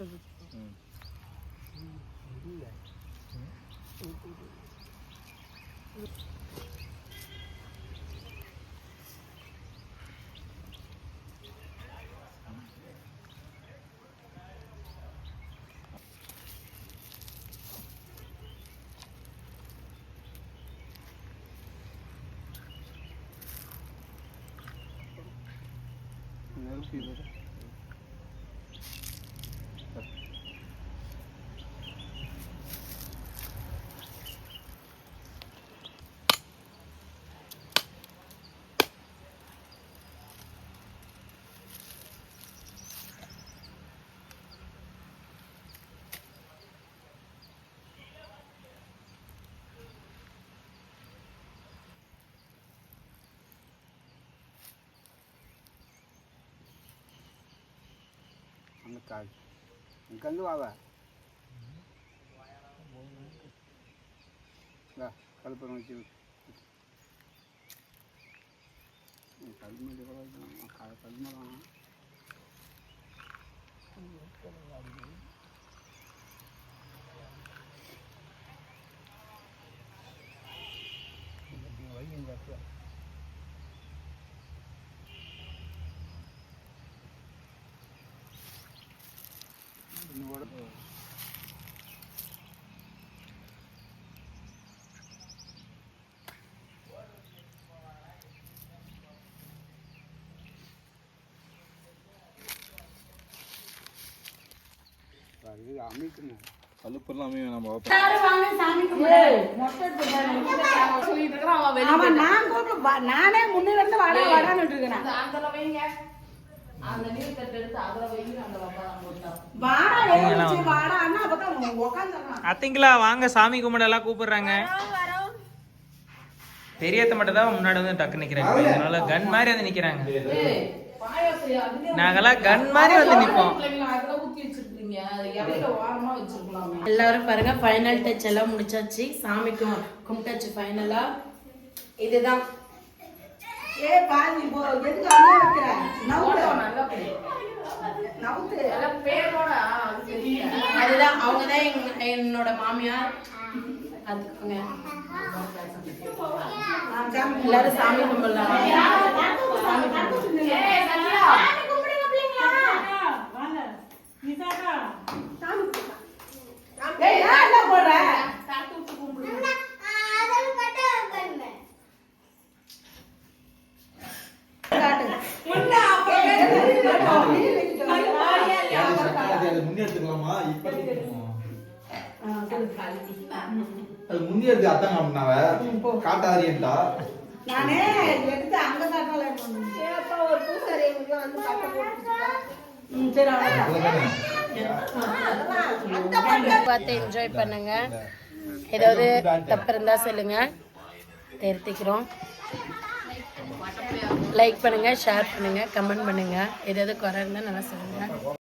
S4: இங்கேருந்து வாவ கல்பனை வச்சு கல்மரம் அமைக்கணும் கல்லுப்பெல்லாம் அமையும் நம்ம
S3: நானே முன்னில இருந்து வாடா வாடான்னு இருக்கிறேன்.
S1: அத்தைங்களா வாங்க சாமி கும்பிடலாம் கூப்பிடுறாங்க. பெரியத்த மட்டும் தான் முன்னாடி வந்து டக்கு நிக்கிறாங்க. அதனால கன் மாதிரி வந்து நிக்கிறாங்க. நாங்கெல்லாம் கன் மாதிரி வந்து நிப்போம்.
S3: எல்லாரும் பாருங்க ஃபைனல் டச் எல்லாம் முடிச்சாச்சு. சாமி கும்பிட்டாச்சு ஃபைனலா. இதுதான் அதுதான் அவங்கதான் என்னோட மாமியார். அதுக்குங்க எல்லாரும் சாமி கும்பிடலாம்.
S4: முன்னெடுத்துக்கலாமா இப்ப அது முன்னெடுத்து அத்தான் காட்டாரியன்டா
S3: நானே எடுத்து அங்க பார்த்து என்ஜாய் பண்ணுங்க. ஏதாவது தப்பு இருந்தா சொல்லுங்க, திருத்திக்கிறோம். லைக் பண்ணுங்க, ஷேர் பண்ணுங்க, கமெண்ட் பண்ணுங்க. ஏதாவது குறை இருந்தா நல்லா சொல்லுங்க.